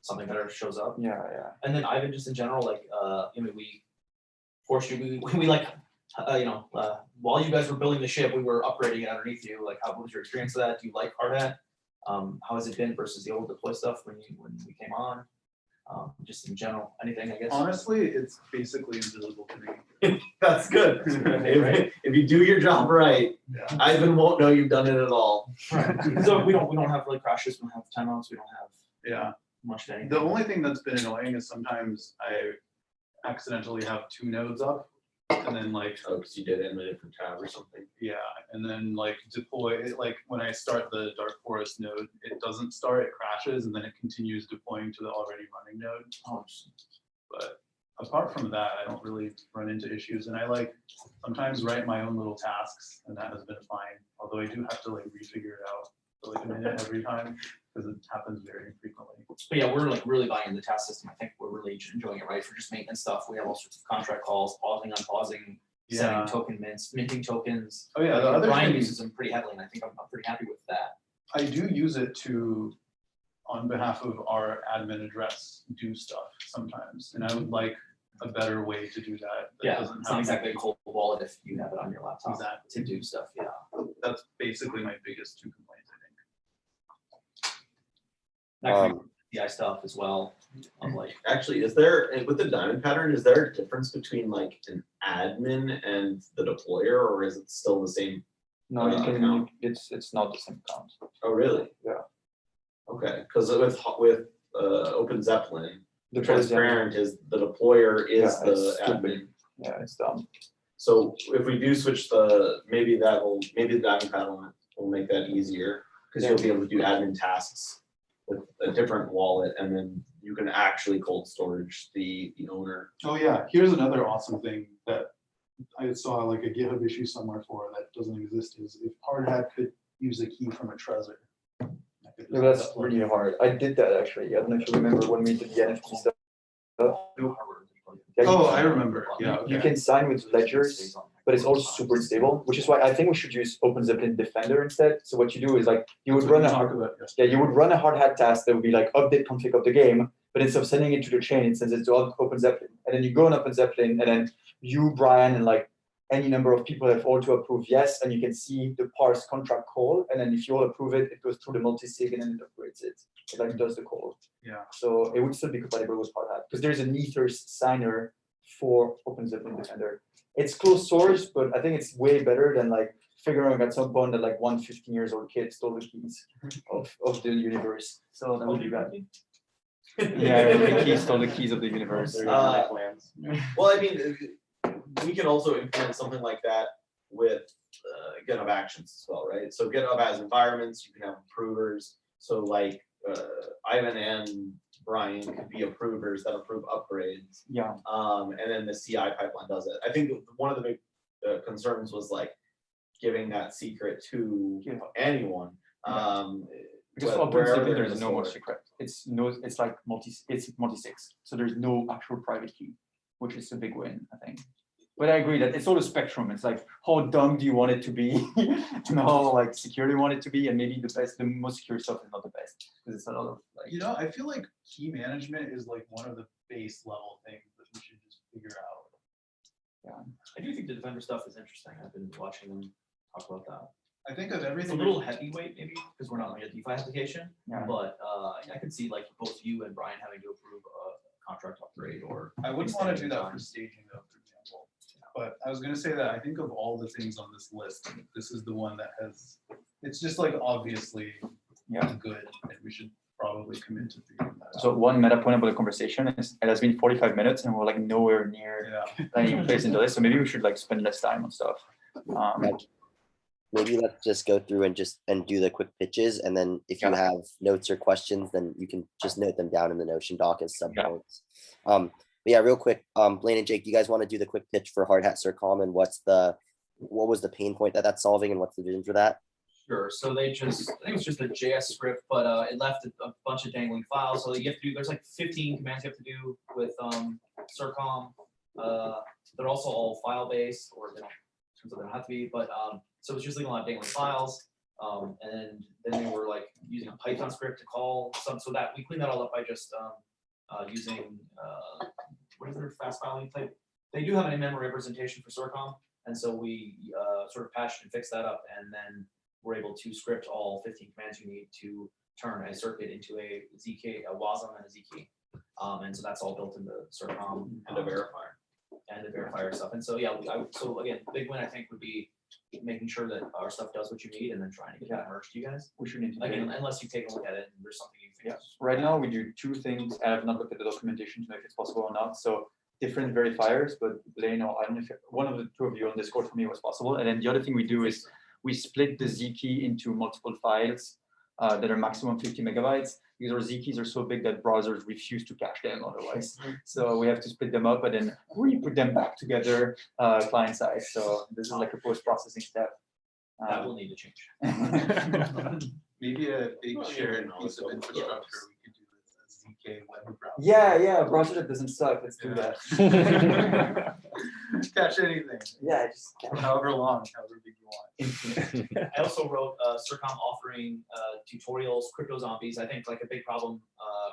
Speaker 6: something better shows up.
Speaker 2: yeah.
Speaker 6: And then Ivan, just in general, like, I mean, we forced you, we like, while you guys were building the ship, we were upgrading it underneath you. Like, what was your experience of that? Do you like Hard Hat? How has it been versus the old deploy stuff when we came on? Just in general, anything, I guess.
Speaker 4: Honestly, it's basically invisible to me.
Speaker 5: That's good.
Speaker 6: Right?
Speaker 5: If you do your job right,
Speaker 4: Yeah.
Speaker 5: Ivan won't know you've done it at all.
Speaker 6: Right. So we don't have like crashes, we don't have timeouts, we don't have
Speaker 4: Yeah.
Speaker 6: much of anything.
Speaker 4: The only thing that's been annoying is sometimes I accidentally have two nodes up and then like,
Speaker 5: Oh, because you did it in a different tab or something.
Speaker 4: yeah, and then like deploy it, like when I start the dark forest node, it doesn't start, it crashes, and then it continues deploying to the already running node. But apart from that, I don't really run into issues, and I like sometimes write my own little tasks, and that has been fine. Although I do have to like refigure it out for like a minute every time because it happens very infrequently.
Speaker 6: But yeah, we're like really buying into the task system. I think we're really enjoying it, right? For just maintenance stuff, we have all sorts of contract calls, pausing, unpausing, setting
Speaker 4: Yeah.
Speaker 6: token mints, minting tokens.
Speaker 4: Oh yeah, the
Speaker 6: Like,
Speaker 4: other
Speaker 6: Brian
Speaker 4: thing,
Speaker 6: uses them pretty heavily, and I think I'm pretty happy with that.
Speaker 4: I do use it to, on behalf of our admin address, do stuff sometimes, and I would like a better way to do that. That
Speaker 6: Yeah,
Speaker 4: doesn't
Speaker 6: it's not
Speaker 4: have-
Speaker 6: exactly a cold wallet if you have it on your laptop
Speaker 4: Exactly.
Speaker 6: to do stuff, yeah.
Speaker 4: That's basically my biggest two complaints, I think.
Speaker 6: That can be CI stuff as well, of like,
Speaker 5: Actually, is there, with the diamond pattern, is there a difference between like an admin and the deployer, or is it still the same?
Speaker 2: No, you can,
Speaker 5: Account.
Speaker 2: it's not the same count.
Speaker 5: Oh, really?
Speaker 2: Yeah.
Speaker 5: Okay, because with Open Zeppelin,
Speaker 2: The
Speaker 5: transparent is the deployer is
Speaker 2: Yeah,
Speaker 5: the
Speaker 2: it's stupid.
Speaker 5: admin.
Speaker 2: Yeah, it's dumb.
Speaker 5: So if we do switch maybe the diamond pattern will make that easier, because you'll be able to do admin tasks with a different wallet, and then you can actually cold storage the owner.
Speaker 4: Oh yeah, here's another awesome thing that I saw like a GitHub issue somewhere for that doesn't exist, is if Hardhat could use a key from a Trezor. I could
Speaker 2: Yeah,
Speaker 4: just
Speaker 2: that's
Speaker 4: upload
Speaker 2: really
Speaker 4: it.
Speaker 2: hard. I did that actually. I don't know if you remember when we did the NFT stuff. Yeah,
Speaker 4: Oh, I remember, yeah,
Speaker 2: You
Speaker 4: okay.
Speaker 2: can sign with ledgers, but it's also super unstable, which is why I think we should use Open Zeppelin Defender instead. So what you do is like you would
Speaker 4: That's what
Speaker 2: run
Speaker 4: we
Speaker 2: a
Speaker 4: talked
Speaker 2: hard,
Speaker 4: about yesterday.
Speaker 2: yeah, you would run a hard hat task that would be like update config of the game, but instead of sending it to the chain, it sends it to Open Zeppelin. And then you go on Open Zeppelin, and then you, Brian, and like any number of people have all to approve yes, and you can see the parse contract call. And then if you all approve it, it goes through the multi-sig and then it upgrades it. It like does the call.
Speaker 4: Yeah.
Speaker 2: So it would still be compatible with Hardhat because there's an Ethers signer for Open Zeppelin Defender. It's closed source, but I think it's way better than like figuring at some point that like one 15-year-old kid stole the keys of the universe. So that would be bad. Yeah, the key stole the keys of the universe.
Speaker 5: Well, I mean, we can also implement something like that with GitHub Actions as well, right? So GitHub has environments, you can have approvers. So like Ivan and Brian could be approvers that approve upgrades.
Speaker 2: Yeah.
Speaker 5: And then the CI pipeline does it. I think one of the big concerns was like giving that secret to anyone.
Speaker 2: Because for Open
Speaker 5: wherever
Speaker 2: Zeppelin,
Speaker 5: they're
Speaker 2: there's no more
Speaker 5: stored.
Speaker 2: secret. It's like multi-sig. So there's no actual private key, which is a big win, I think. But I agree that it's all a spectrum. It's like, how dumb do you want it to be? And how like secure do you want it to be? And maybe the most secure stuff is not the best. Because it's a lot of like,
Speaker 4: You know, I feel like key management is like one of the base level things that we should just figure out.
Speaker 6: I do think the Defender stuff is interesting. I've been watching them talk about that.
Speaker 4: I think of
Speaker 6: It's a
Speaker 4: everything.
Speaker 6: little heavyweight maybe, because we're not like a DeFi application,
Speaker 2: Yeah.
Speaker 6: but I could see like both you and Brian having to approve a contract upgrade or.
Speaker 4: I wouldn't want to do
Speaker 6: extending
Speaker 4: that
Speaker 6: time.
Speaker 4: for staging though, for example. But I was gonna say that I think of all the things on this list, this is the one that has, it's just like obviously good, and we should probably commit to figuring that out.
Speaker 2: so one meta point about the conversation is it has been 45 minutes and we're like nowhere near
Speaker 4: Yeah,
Speaker 2: any place into this. So maybe we should like spend less time on stuff.
Speaker 1: Maybe let's just go through and do the quick pitches, and then if you have notes or questions, then you can just note them down in the Notion doc as subpoints. But yeah, real quick, Blaine and Jake, do you guys want to do the quick pitch for Hardhat Circom, and what was the pain point that that's solving, and what's the vision for that?
Speaker 6: Sure, so I think it was just a JS script, but it left a bunch of dangling files. So you have to do, there's like 15 commands you have to do with Circom. They're also all file-based, or they don't, turns out they don't have to be, but so it's just leaving a lot of dangling files. And then they were like using a Python script to call some, so that we cleaned that all up by just using what is their fast filing type? They do have an in-memory representation for Circom, and so we sort of patched and fixed that up, and then we're able to script all 15 commands you need to turn a circuit into a ZK, a WASM, and a ZK. And so that's all built into Circom
Speaker 5: And a verifier.
Speaker 6: and the verifier stuff. And so yeah, so again, big win I think would be making sure that our stuff does what you need, and then trying to get that merged to you guys.
Speaker 2: We should need to do
Speaker 6: Again,
Speaker 2: it.
Speaker 6: unless you take a look at it and there's something you think.
Speaker 2: Right now we do two things. I have not looked at the documentation to know if it's possible or not. So different verifiers, but Blaine, or I don't know if one of the two of you on Discord for me was possible. And then the other thing we do is we split the Z key into multiple files that are maximum 50 megabytes. Because our Z keys are so big that browsers refuse to cache them otherwise. So we have to split them up and then re-put them back together client side. So this is like a post-processing step.
Speaker 6: That will need to change.
Speaker 4: Maybe a big
Speaker 5: Well,
Speaker 4: shared
Speaker 5: yeah,
Speaker 4: piece of
Speaker 5: no,
Speaker 4: infrastructure we could do with a ZK web browser.
Speaker 2: Yeah, a browser that doesn't suck. Let's do that.
Speaker 4: Cache anything,
Speaker 2: Yeah, just
Speaker 4: however long, however big you want.
Speaker 6: I also wrote Circom offering tutorials, crypto zombies. I think like a big problem,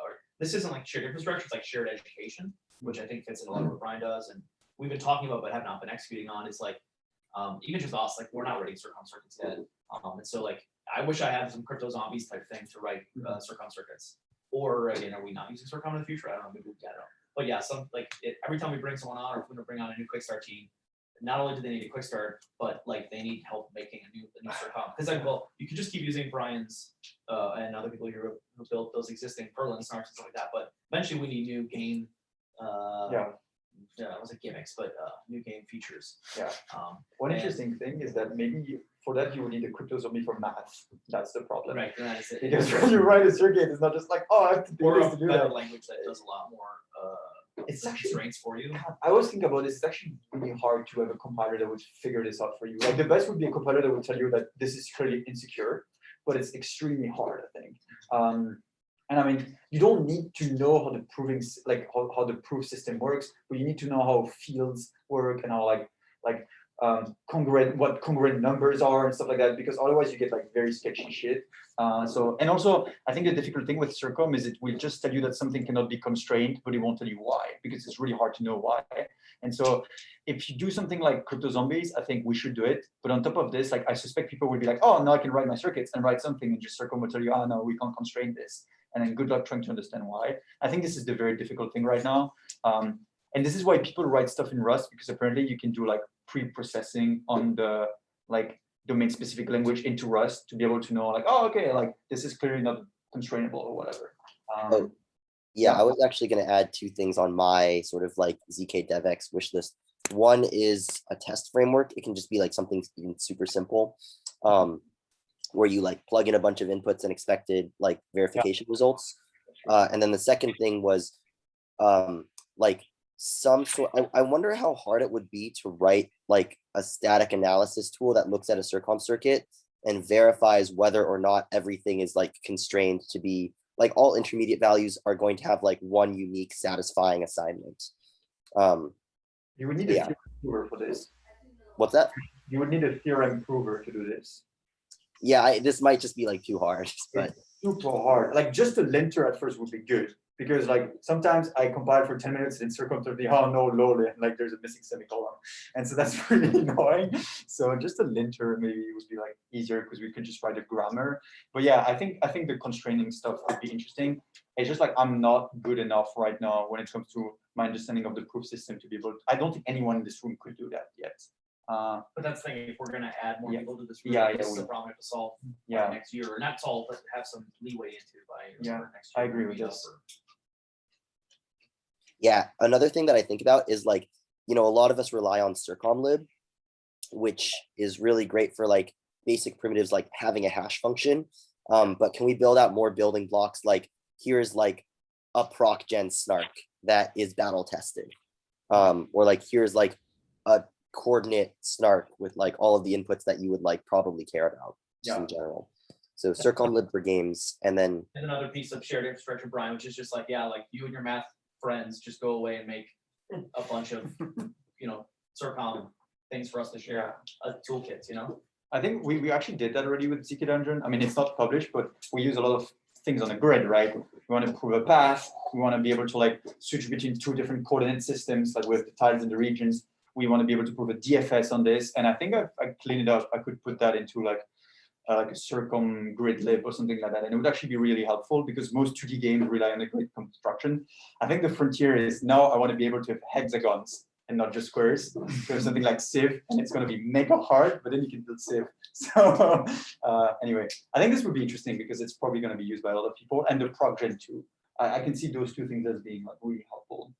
Speaker 6: or this isn't like shared infrastructure, it's like shared education, which I think fits in a lot of what Brian does. And we've been talking about, but have not been executing on is like, even just us, like we're not writing Circom circuits yet. And so like, I wish I had some crypto zombies type thing to write Circom circuits. Or again, are we not using Circom in the future? I don't know, maybe we get it. But yeah, every time we bring someone on, or if we're gonna bring on a new quick start team, not only do they need a quick start, but like they need help making a new Circom. Because like, well, you could just keep using Brian's and other people here who built those existing Perlin snarks and stuff like that. But eventually we need new game it wasn't gimmicks, but new game features.
Speaker 2: Yeah. One
Speaker 6: And-
Speaker 2: interesting thing is that maybe for that you would need a crypto zombie for math. That's the problem.
Speaker 6: Right, and that is it.
Speaker 2: Because when you write a circuit, it's not just like, oh, I have to do
Speaker 6: Or
Speaker 2: this
Speaker 6: a
Speaker 2: to do
Speaker 6: better
Speaker 2: that.
Speaker 6: language that does a lot more
Speaker 2: It's actually,
Speaker 6: constraints for you.
Speaker 2: I always think about this, it's actually really hard to have a compiler that would figure this out for you. Like the best would be a compiler that would tell you that this is clearly insecure, but it's extremely hard, I think. And I mean, you don't need to know how the proving, like how the proof system works, but you need to know how fields work and how what congruent numbers are and stuff like that, because otherwise you get like very sketchy shit. And also I think the difficult thing with Circom is it will just tell you that something cannot be constrained, but it won't tell you why, because it's really hard to know why. And so if you do something like crypto zombies, I think we should do it. But on top of this, like I suspect people will be like, oh, now I can write my circuits and write something, and just Circom will tell you, oh no, we can't constrain this. And then good luck trying to understand why. I think this is the very difficult thing right now. And this is why people write stuff in Rust, because apparently you can do like pre-processing on the like domain specific language into Rust to be able to know like, oh, okay, like this is clearly not constrainable or whatever.
Speaker 1: Yeah, I was actually going to add two things on my sort of like ZK DevX wish list. One is a test framework. It can just be like something even super simple, where you like plug in a bunch of inputs and expected like verification results. And then the second thing was like some sort, I wonder how hard it would be to write like a static analysis tool that looks at a Circom circuit and verifies whether or not everything is like constrained to be like all intermediate values are going to have like one unique satisfying assignment.
Speaker 2: You would need a
Speaker 1: Yeah.
Speaker 2: theorem prover for this.
Speaker 1: What's that?
Speaker 2: You would need a theorem prover to do this.
Speaker 1: Yeah, this might just be like too hard, but
Speaker 2: Super hard. Like just a linter at first would be good, because like sometimes I compile for 10 minutes and Circom tells me, oh no, lol, like there's a missing semicolon. And so that's really annoying. So just a linter maybe would be like easier, because we could just write a grammar. But yeah, I think the constraining stuff would be interesting. It's just like I'm not good enough right now when it comes to my understanding of the proof system to be able to, I don't think anyone in this room could do that yet.
Speaker 6: But that's the thing, if we're gonna add more
Speaker 2: Yeah.
Speaker 6: people to this
Speaker 2: Yeah,
Speaker 6: room, this
Speaker 2: yeah,
Speaker 6: is a problem we have to solve
Speaker 2: Yeah,
Speaker 6: next year, or not solve, but have some leeway into by
Speaker 2: Yeah,
Speaker 6: next year.
Speaker 2: I agree
Speaker 6: when
Speaker 2: with
Speaker 6: we
Speaker 2: this.
Speaker 6: offer.
Speaker 1: yeah, another thing that I think about is like, you know, a lot of us rely on circomlib, which is really great for like basic primitives like having a hash function. But can we build out more building blocks? Like here's like a proc gen snark that is battle tested. Or like here's like a coordinate snark with like all of the inputs that you would like probably care about just in general. So circomlib for games, and then
Speaker 6: And another piece of shared infrastructure, Brian, which is just like, yeah, like you and your math friends just go away and make a bunch of, you know, Circom things for us to share, toolkits, you know?
Speaker 2: I think we actually did that already with ZK Dungeon. I mean, it's not published, but we use a lot of things on the grid, right? We want to prove a path. We want to be able to like switch between two different coordinate systems, like with the tiles and the regions. We want to be able to prove a DFS on this. And I think I cleaned it up. I could put that into like a Circom grid lib or something like that. And it would actually be really helpful, because most 2D games rely on the grid construction. I think the frontier is now I want to be able to have hexagons and not just squares. So something like Civ, and it's going to be mega hard, but then you can build Civ. So anyway, I think this would be interesting, because it's probably going to be used by a lot of people, and the prog gen too. I can see those two things as being like really helpful.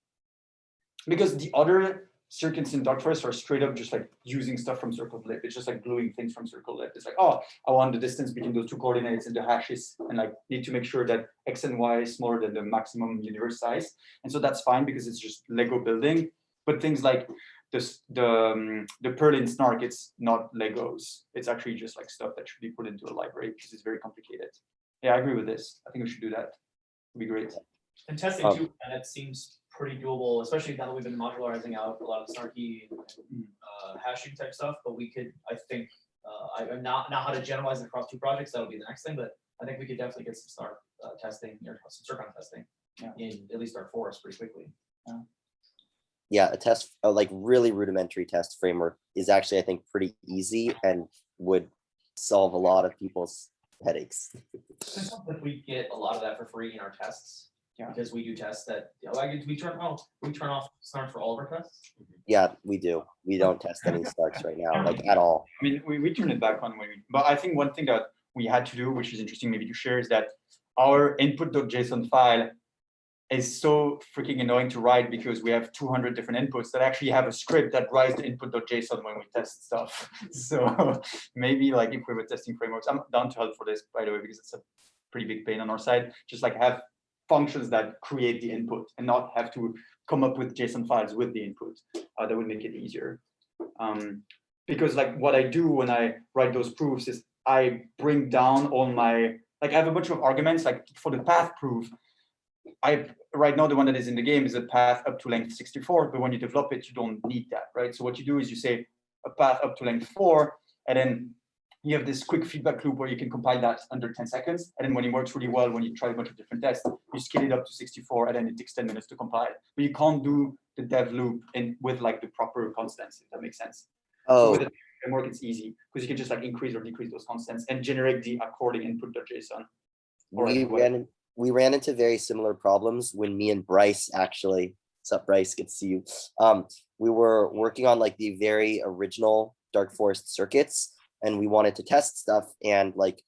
Speaker 2: because the other circuits in Dark Forest are straight up just like using stuff from circle lib. It's just like gluing things from circle lib. It's like, oh, I want the distance between those two coordinates and the hashes, and like need to make sure that X and Y is smaller than the maximum universe size. And so that's fine because it's just Lego building. But things like this, the Perlin snark, it's not Legos. It's actually just like stuff that should be put into a library because it's very complicated. Yeah, I agree with this. I think we should do that. It'd be great.
Speaker 6: And testing too, and it seems pretty doable, especially now that we've been modularizing out a lot of the snarky hashing type stuff. But we could, I think, I'm not how to generalize it across two projects. That'll be the next thing. But I think we could definitely get some snark testing or some circon testing in at least Dark Forest pretty quickly.
Speaker 1: Yeah, a like really rudimentary test framework is actually, I think, pretty easy and would solve a lot of people's headaches.
Speaker 6: If we get a lot of that for free in our tests, because we do tests that, we turn off snark for all of our tests.
Speaker 1: Yeah, we do. We don't test any Snarks right now, like at all.
Speaker 2: I mean, we turn it back on when we, but I think one thing that we had to do, which is interesting maybe to share, is that our input.json file is so freaking annoying to write because we have 200 different inputs that actually have a script that writes the input.json when we test stuff. So maybe like if we were testing frameworks, I'm down to help for this, by the way, because it's a pretty big pain on our side. Just like have functions that create the input and not have to come up with JSON files with the input. That would make it easier. Because like what I do when I write those proofs is I bring down all my, like I have a bunch of arguments, like for the path proof, right now the one that is in the game is a path up to length 64, but when you develop it, you don't need that, right? So what you do is you say a path up to length 4, and then you have this quick feedback loop where you can compile that under 10 seconds. And then when it works really well, when you try a bunch of different tests, you scale it up to 64, and then it takes 10 minutes to compile. But you can't do the dev loop with like the proper constants, if that makes sense.
Speaker 1: Oh,
Speaker 2: So with the framework, it's easy because you can just like increase or decrease those constants and generate the according input.json.
Speaker 1: we ran into very similar problems when me and Bryce actually, what's up, Bryce? Good to see you. We were working on like the very original Dark Forest circuits, and we wanted to test stuff, and like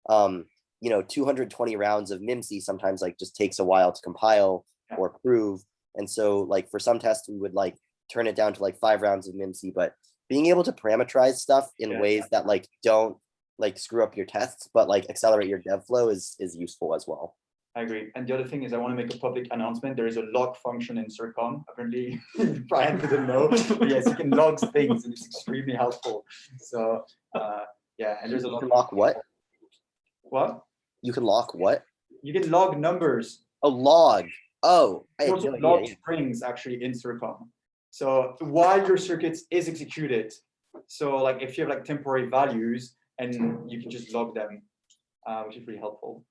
Speaker 1: 220 rounds of MIMC sometimes like just takes a while to compile or prove. And so like for some tests we would like turn it down to like 5 rounds of MIMC, but being able to parameterize stuff in ways that like don't like screw up your tests but like accelerate your dev flow is useful as well.
Speaker 2: I agree. And the other thing is I want to make a public announcement. There is a log function in Circon. Apparently, Brian didn't know. But yes, you can log things and it's extremely helpful. So yeah, and there's a lot
Speaker 1: of lock what?
Speaker 2: What?
Speaker 1: You can lock what?
Speaker 2: You can log numbers.
Speaker 1: A log. Oh,
Speaker 2: You also log strings actually in Circon. So while your circuit is executed, so like if you have like temporary values and you can just log them, which is really helpful.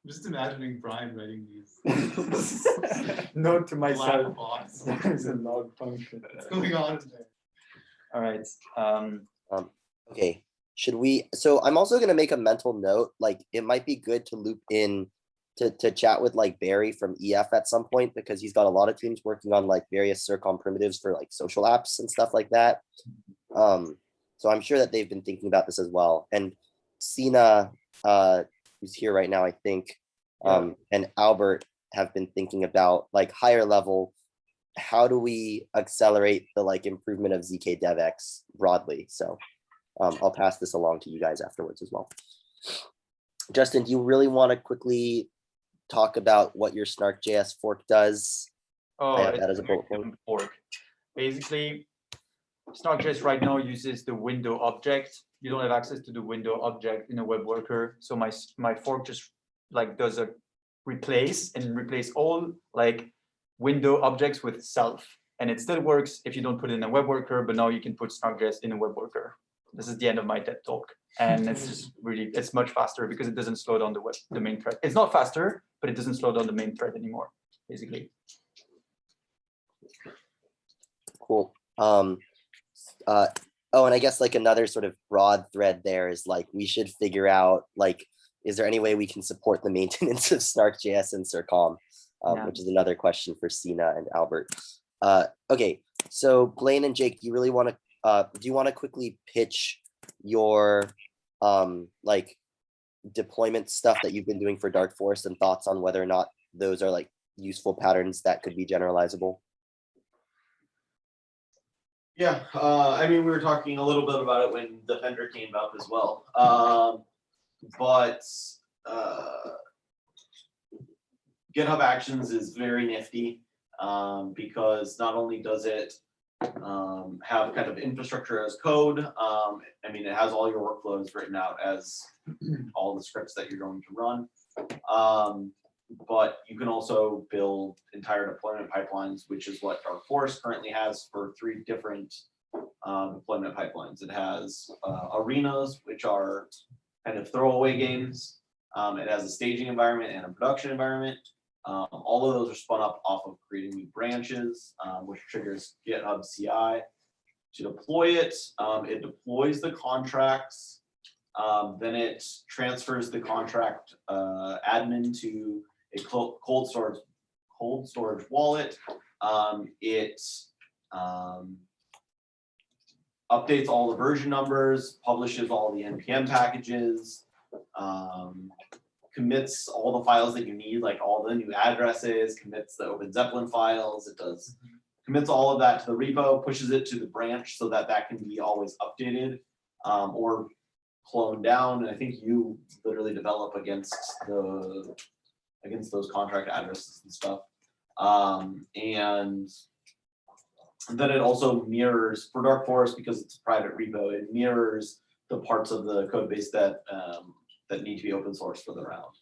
Speaker 4: I'm just imagining Brian writing these.
Speaker 2: Note to myself.
Speaker 4: Black box.
Speaker 2: There's a log function.
Speaker 4: What's going on in there?
Speaker 2: All right.
Speaker 1: Okay. Should we? So I'm also going to make a mental note. Like it might be good to loop in to chat with like Barry from EF at some point, because he's got a lot of teams working on like various Circon primitives for like social apps and stuff like that. So I'm sure that they've been thinking about this as well. And Sina, who's here right now, I think, and Albert have been thinking about like higher level, how do we accelerate the like improvement of ZK DevX broadly? So I'll pass this along to you guys afterwards as well. Justin, do you really want to quickly talk about what your Snark.js fork does?
Speaker 2: Oh,
Speaker 1: I have that as a bullet point.
Speaker 2: Fork. Basically, Snark.js right now uses the window object. You don't have access to the window object in a web worker. So my fork just like does a replace all like window objects with self. And it still works if you don't put it in a web worker, but now you can put Snark.js in a web worker. This is the end of my TED talk. And it's just really, it's much faster because it doesn't slow down the main thread. It's not faster, but it doesn't slow down the main thread anymore, basically.
Speaker 1: Cool. Oh, and I guess like another sort of broad thread there is like, we should figure out like, is there any way we can support the maintenance of Snark.js and Circom, which is another question for Sina and Albert. Okay, so Blaine and Jake, do you really want to, do you want to quickly pitch your like deployment stuff that you've been doing for Dark Forest and thoughts on whether or not those are like useful patterns that could be generalizable?
Speaker 5: Yeah, I mean, we were talking a little bit about it when Defender came up as well. But GitHub Actions is very nifty because not only does it have kind of infrastructure as code, I mean, it has all your workflows written out as all the scripts that you're going to run. But you can also build entire deployment pipelines, which is what Dark Forest currently has for 3 different deployment pipelines. It has arenas, which are kind of throwaway games. It has a staging environment and a production environment. All of those are spun up off of creating new branches, which triggers GitHub CI to deploy it. It deploys the contracts. Then it transfers the contract admin to a cold storage wallet. It updates all the version numbers, publishes all the npm packages, commits all the files that you need, like all the new addresses, commits the Open Zeppelin files. It does commits all of that to the repo, pushes it to the branch so that that can be always updated or cloned down. And I think you literally develop against those contract addresses and stuff. And then it also mirrors for Dark Forest, because it's a private repo, it mirrors the parts of the code base that that need to be open source for the round.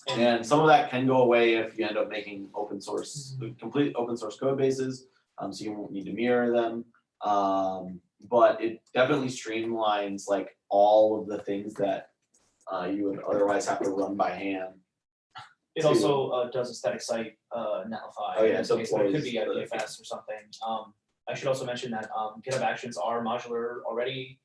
Speaker 5: And some of that can go away if you end up making open source, complete open source code bases, so you won't need to mirror them. But it definitely streamlines like all of the things that you would otherwise have to run by hand.
Speaker 6: It also does a static site netlify.
Speaker 5: Oh, yeah,
Speaker 6: in
Speaker 5: so
Speaker 6: this case, but it could
Speaker 5: deploys
Speaker 6: be
Speaker 5: the-
Speaker 6: IPFS or something. I should also mention that GitHub Actions are modular already,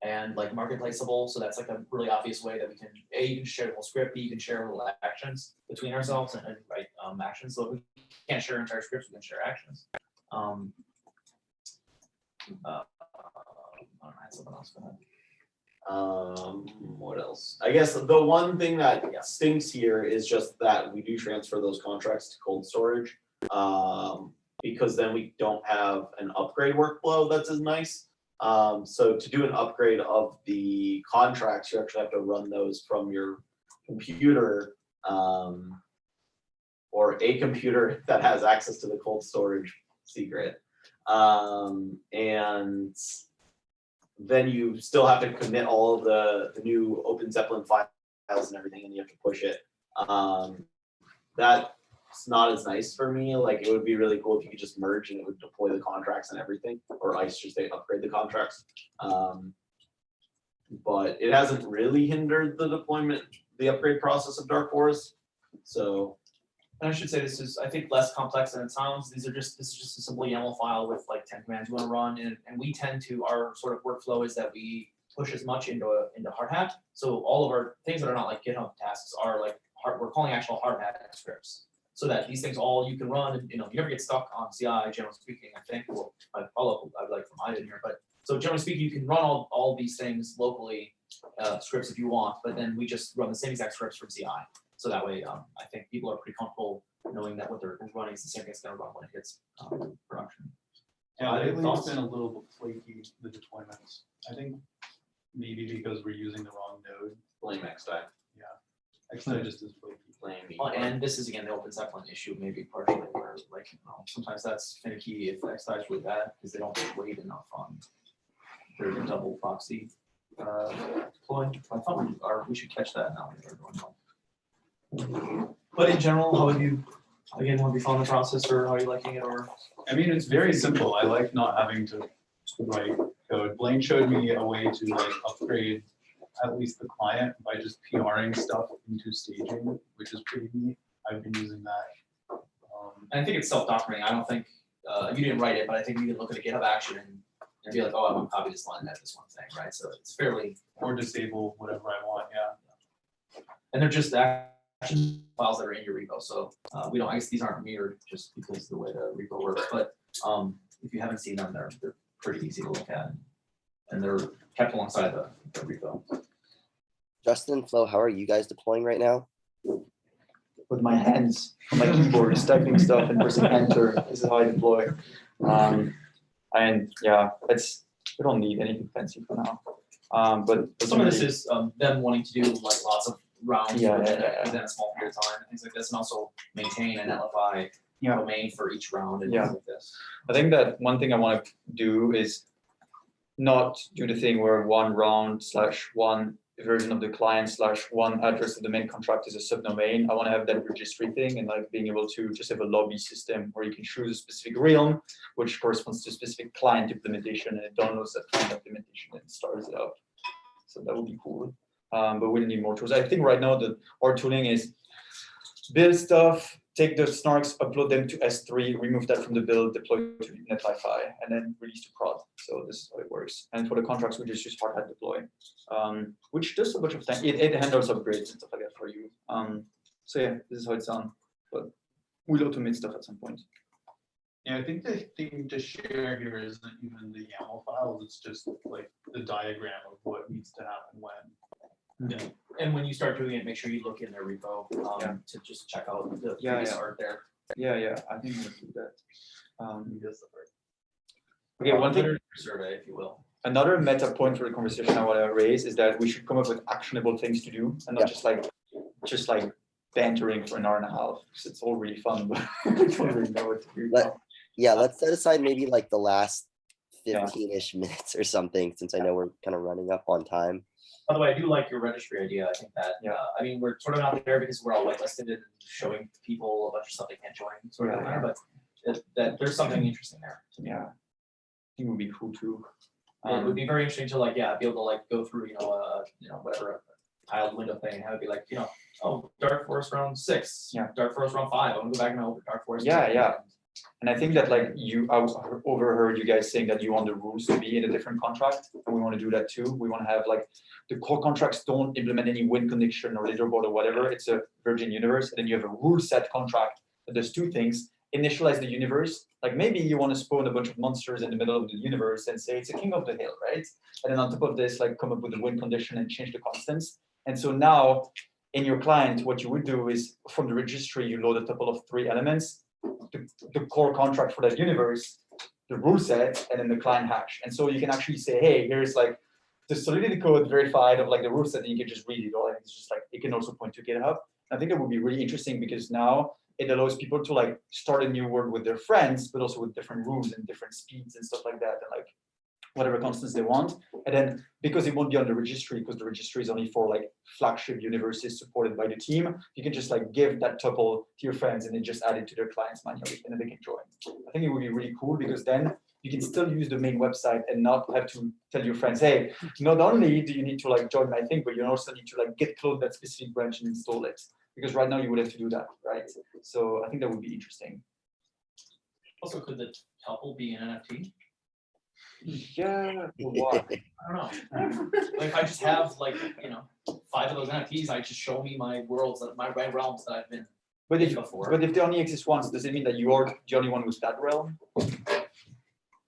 Speaker 6: and like marketplaceable. So that's like a really obvious way that we can, you can share the whole script, B, you can share little actions between ourselves and write actions. So if we can't share entire scripts, we can share actions. I don't know, I had something else. Go ahead.
Speaker 5: What else? I guess the one thing that stinks here is just that we do transfer those contracts to cold storage, because then we don't have an upgrade workflow that's as nice. So to do an upgrade of the contracts, you actually have to run those from your computer, or a computer that has access to the cold storage secret. And then you still have to commit all of the new Open Zeppelin files and everything, and you have to push it. That's not as nice for me. Like, it would be really cool if you could just merge and it would deploy the contracts and everything, or I should say upgrade the contracts. But it hasn't really hindered the deployment, the upgrade process of Dark Forest. So,
Speaker 6: And I should say this is, I think, less complex than it sounds. This is just a simple YAML file with like 10 commands you want to run, and we tend to, our sort of workflow is that we push as much into hard hat. So all of our things that are not like GitHub tasks are like we're calling actual hard hat scripts, so that these things all you can run, and you never get stuck on CI. Generally speaking, I think. Well, I'd like from Ida here, but so generally speaking, you can run all these things locally, scripts if you want, but then we just run the same exact scripts from CI. So that way, I think people are pretty comfortable knowing that what they're running is the same thing it's going to run when it hits production.
Speaker 4: Yeah, lately it's
Speaker 6: thoughts?
Speaker 4: been a little bit flaky, the deployments. I think maybe because we're using the wrong node.
Speaker 5: blame X-Stack.
Speaker 4: Actually, just as flaky.
Speaker 5: Blame me.
Speaker 6: And this is again the Open Zeppelin issue, maybe partially where like sometimes that's finicky if X-Stack's really bad because they don't wait enough on their double proxy deploy. I thought we should catch that now. That we're going on. But in general, how would you, again, want to be following the process, or how are you liking it, or?
Speaker 4: I mean, it's very simple. I like not having to write code. Blaine showed me a way to like upgrade at least the client by just PRing stuff into staging, which is pretty neat. I've been using that.
Speaker 6: And I think it's self-documenting. I don't think you didn't write it, but I think you can look at a GitHub action and be like, oh, I want to copy this line, that's this one thing, right? So it's fairly.
Speaker 4: Or disable whatever I want, yeah.
Speaker 6: And they're just action files that are in your repo. So we don't, I guess these aren't mirrored just because of the way the repo works. But if you haven't seen them, they're pretty easy to look at. And they're kept alongside the repo.
Speaker 1: Justin, Flo, how are you guys deploying right now?
Speaker 2: with my hands on my keyboard, just typing stuff and pressing enter. This is how I deploy. And yeah, we don't need anything fancy for now. But
Speaker 6: Some of this is them wanting to do like lots of rounds
Speaker 2: Yeah,
Speaker 6: within,
Speaker 2: yeah, yeah.
Speaker 6: within a small period of time and things like this, and also maintain an LFI
Speaker 2: Yeah.
Speaker 6: domain for each round and
Speaker 2: Yeah.
Speaker 6: things like this.
Speaker 2: I think that one thing I want to do is not do the thing where one round / one version of the client / one address of the main contract is a subdomain. I want to have that registry thing and like being able to just have a lobby system where you can choose a specific realm, which corresponds to a specific client implementation, and it downloads that client implementation and starts it up. So that would be cool. But we need more tools. I think right now our tooling is build stuff, take the snarks, upload them to S3, remove that from the build, deploy to NetLiFi, and then release to prod. So this is how it works. And for the contracts, we just use hard hat deploy, which does a bunch of things. It handles upgrades and stuff like that for you. So yeah, this is how it's done. But we'll automate stuff at some point.
Speaker 4: Yeah, I think the thing to share here isn't even the YAML files, it's just like the diagram of what needs to happen when.
Speaker 6: And when you start doing it, make sure you look in their repo to just check out the
Speaker 2: Yeah,
Speaker 6: previous
Speaker 2: yeah.
Speaker 6: art there.
Speaker 2: Yeah, I think we'll do that.
Speaker 4: Just the part.
Speaker 2: Okay, one thing.
Speaker 6: Literature survey, if you will.
Speaker 2: Another meta point for the conversation I want to raise is that we should come up with actionable things to do and not just like bantering for an hour and a half, because it's all really fun, but we don't really know what to do.
Speaker 1: Let's set aside maybe like the last 15-ish minutes or something, since I know we're kind of running up on time.
Speaker 6: By the way, I do like your registry idea. I think that, I mean, we're sort of not there because we're all whitelisted and showing people a bunch of stuff they can't join, sort of there, but that there's something interesting there.
Speaker 2: Yeah, I think it would be cool too.
Speaker 6: It would be very interesting to be able to go through, whatever a tiled window thing and have it be like, oh, Dark Forest round 6, Dark Forest round 5. I'm gonna go back to my old Dark Forest.
Speaker 2: Yeah. And I think that I overheard you guys saying that you want the rules to be in a different contract, and we want to do that too. We want to have the core contracts don't implement any win condition or leaderboard or whatever. It's a virgin universe, and then you have a rule set contract that does two things: initialize the universe. Like maybe you want to spawn a bunch of monsters in the middle of the universe and say it's a king of the hill, right? And then on top of this, come up with a win condition and change the constants. And so now in your client, what you would do is from the registry, you load a couple of 3 elements. The core contract for that universe, the rule set, and then the client hash. And so you can actually say, hey, here's the solidity code verified of the rule set, and you can just read it. Or it's just it can also point to GitHub. I think it would be really interesting because now it allows people to start a new world with their friends, but also with different rules and different speeds and stuff like that, and whatever constants they want. And then because it won't be on the registry, because the registry is only for flagship universes supported by the team, you can just give that tuple to your friends and then just add it to their clients manually, and then they can join. I think it would be really cool because then you can still use the main website and not have to tell your friends, hey, not only do you need to join my thing, but you also need to git clone that specific branch and install it. Because right now you would have to do that, right? So I think that would be interesting.
Speaker 6: Also, could the tuple be an NFT?
Speaker 2: Yeah, why?
Speaker 6: I don't know. If I just have 5 of those NFTs, I just show me my worlds, my realms that I've been before.
Speaker 2: But if they only exist once, does it mean that you are the only one with that realm?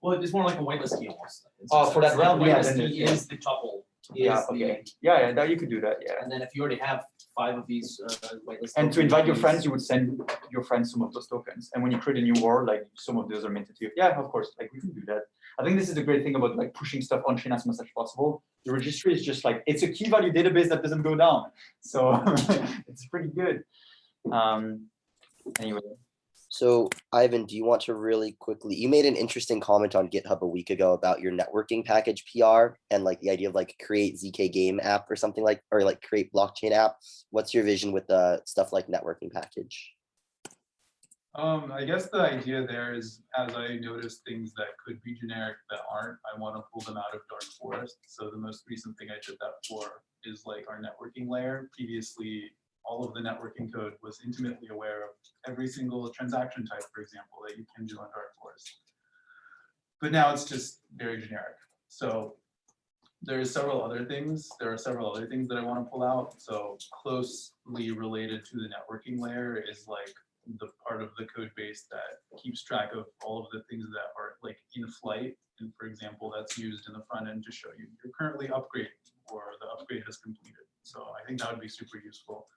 Speaker 6: Well, it's more like a whitelist key almost.
Speaker 2: For that realm,
Speaker 6: the
Speaker 2: yeah.
Speaker 6: whitelist
Speaker 2: Then
Speaker 6: key is the tuple.
Speaker 2: Okay. Yeah, that you could do that. Yeah.
Speaker 6: And then if you already have 5 of these whitelist.
Speaker 2: And to
Speaker 6: tokens,
Speaker 2: invite your friends, you would send your friends some of those tokens. And when you create a new world, some of those are minted to you. Yeah, of course. We can do that. I think this is the great thing about pushing stuff on chain as much as possible. The registry is just it's a key value database that doesn't go down. So it's pretty good. Anyway.
Speaker 1: So Ivan, do you want to really quickly, you made an interesting comment on GitHub a week ago about your networking package PR and the idea of create ZK game app or something or create blockchain app. What's your vision with the stuff like networking package?
Speaker 4: I guess the idea there is, as I notice things that could be generic that aren't, I want to pull them out of Dark Forest. So the most recent thing I did that for is our networking layer. Previously, all of the networking code was intimately aware of every single transaction type, for example, that you can do on Dark Forest. But now it's just very generic. So there are several other things that I want to pull out. So closely related to the networking layer is the part of the code base that keeps track of all of the things that are in flight. And for example, that's used in the front end to show you're currently upgrading or the upgrade has completed. So I think that would be super useful.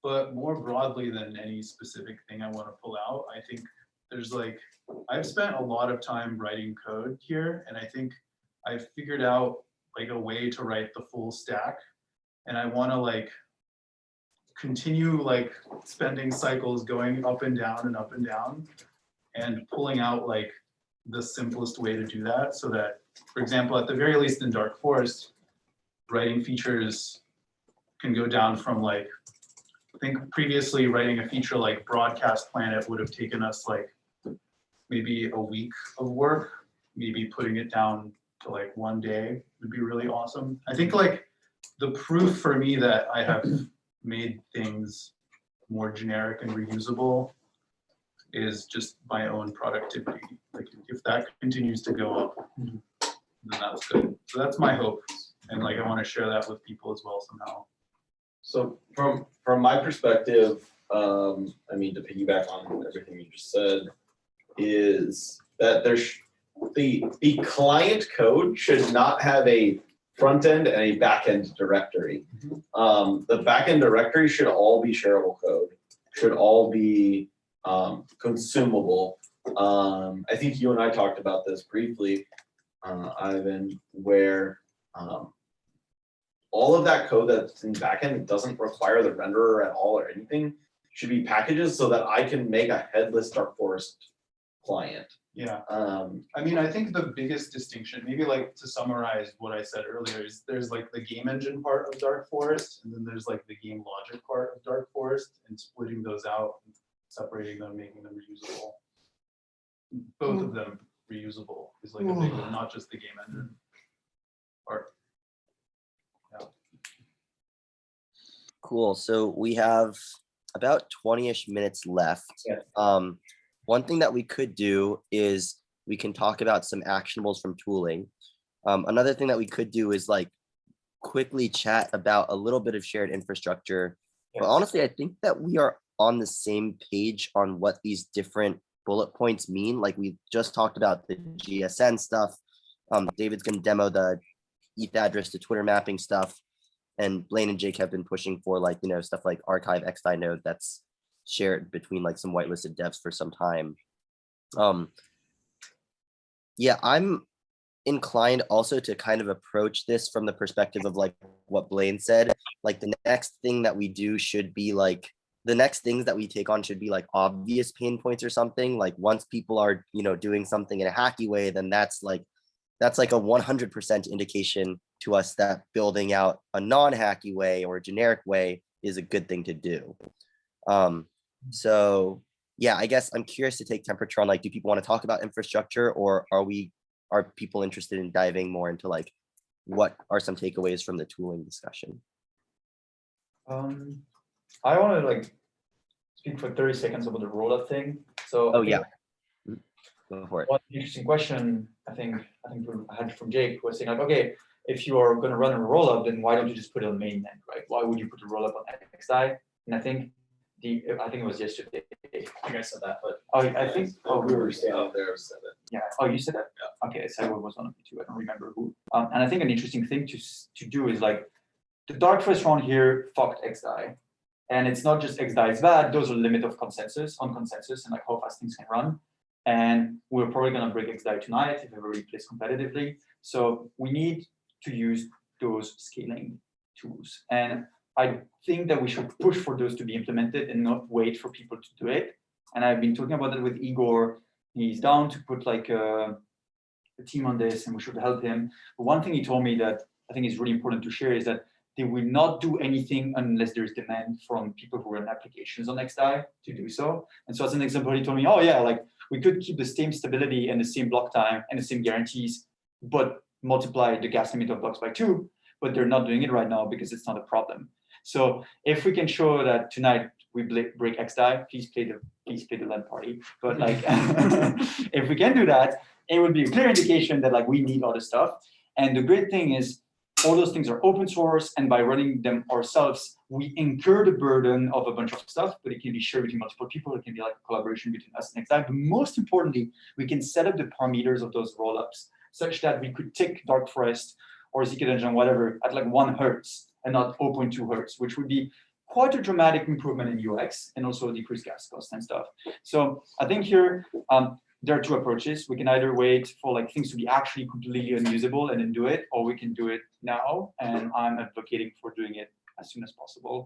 Speaker 4: But more broadly than any specific thing I want to pull out, I think there's like, I've spent a lot of time writing code here, and I think I've figured out like a way to write the full stack. And I want to like continue like spending cycles going up and down and up and down and pulling out like the simplest way to do that, so that, for example, at the very least in Dark Forest, writing features can go down from like, I think previously writing a feature like Broadcast Planet would have taken us like maybe a week of work. Maybe putting it down to like 1 day would be really awesome. I think like the proof for me that I have made things more generic and reusable is just my own productivity. Like if that continues to go up, then that's good. So that's my hope. And like, I want to share that with people as well somehow.
Speaker 5: So from my perspective, I mean, to piggyback on everything you just said, is that there's the client code should not have a front end and a back end directory. The back end directory should all be shareable code, should all be consumable. I think you and I talked about this briefly, Ivan, where all of that code that's in backend doesn't require the renderer at all or anything should be packages so that I can make a headless Dark Forest client.
Speaker 4: Yeah. I mean, I think the biggest distinction, maybe like to summarize what I said earlier, is there's like the game engine part of Dark Forest, and then there's like the game logic part of Dark Forest, and splitting those out, and separating them, making them reusable. Both of them reusable is like a big one, not just the game engine part. Yeah.
Speaker 1: Cool. So we have about 20-ish minutes left.
Speaker 5: Yeah.
Speaker 1: One thing that we could do is we can talk about some actionables from tooling. Another thing that we could do is like quickly chat about a little bit of shared infrastructure. But honestly, I think that we are on the same page on what these different bullet points mean. Like we just talked about the GSN stuff. David's going to demo the ETH address to Twitter mapping stuff. And Blaine and Jake have been pushing for like, you know, stuff like archive XDI node that's shared between like some whitelisted devs for some time. Yeah, I'm inclined also to kind of approach this from the perspective of like what Blaine said. Like the next thing that we do should be like, the next things that we take on should be like obvious pain points or something. Like once people are, you know, doing something in a hacky way, then that's like a 100% indication to us that building out a non-hacky way or a generic way is a good thing to do. So yeah, I guess I'm curious to take temperature on like, do people want to talk about infrastructure, or are people interested in diving more into like, what are some takeaways from the tooling discussion?
Speaker 2: I want to like speak for 30 seconds about the rollup thing. So
Speaker 1: Yeah, go for it.
Speaker 2: one interesting question I think I had from Jake was saying like, okay, if you are going to run a rollup, then why don't you just put it on mainnet, right? Why would you put a rollup on XDAI? And I think it was yesterday.
Speaker 6: You guys said that, but
Speaker 2: I think
Speaker 5: We were standing there, said it.
Speaker 2: yeah. Oh, you said that? Yeah. Okay, so it was one of you two. I don't remember who. And I think an interesting thing to do is like the Dark Forest round here fucked XDAI. And it's not just XDAI is bad, those are limit of consensus and like how fast things can run. And we're probably gonna break XDAI tonight if everybody plays competitively. So we need to use those scaling tools. And I think that we should push for those to be implemented and not wait for people to do it. And I've been talking about it with Igor. He's down to put like a team on this, and we should help him. But one thing he told me that I think is really important to share is that they will not do anything unless there's demand from people who run applications on XDAI to do so. And so as an example, he told me, oh yeah, like we could keep the same stability and the same block time and the same guarantees, but multiply the gas limit of blocks by 2, but they're not doing it right now because it's not a problem. So if we can show that tonight we break XDAI, please play the LAN party. But like, if we can do that, it would be a clear indication that like we need all this stuff. And the great thing is all those things are open source, and by running them ourselves, we incur the burden of a bunch of stuff, but it can be shared between multiple people. It can be like a collaboration between us and XDAI. But most importantly, we can set up the parameters of those rollups such that we could tick Dark Forest or zk-dungeon, whatever, at like 1 hertz and not 0.2 hertz, which would be quite a dramatic improvement in UX and also decreased gas costs and stuff. So I think here, there are two approaches. We can either wait for like things to be actually completely unusable and then do it, or we can do it now. And I'm advocating for doing it as soon as possible.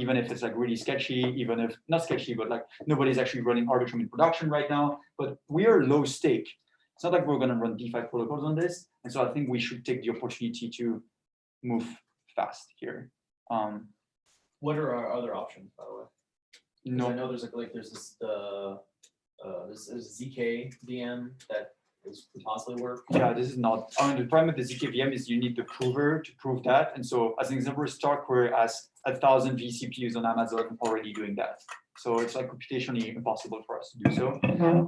Speaker 2: Even if it's like really sketchy, even if not sketchy, but like nobody's actually running Arbitrum in production right now, but we are low stake. It's not like we're gonna run DeFi protocols on this. And so I think we should take the opportunity to move fast here.
Speaker 6: What are our other options, by the way? 'Cause
Speaker 2: No,
Speaker 6: I know there's like there's this there's ZK VM that is could possibly work.
Speaker 2: yeah, this is not, I mean, the problem with the ZKVM is you need the prover to prove that. And so as an example, Starkware has 1,000 vCPUs on Amazon already doing that. So it's like computationally impossible for us to do so.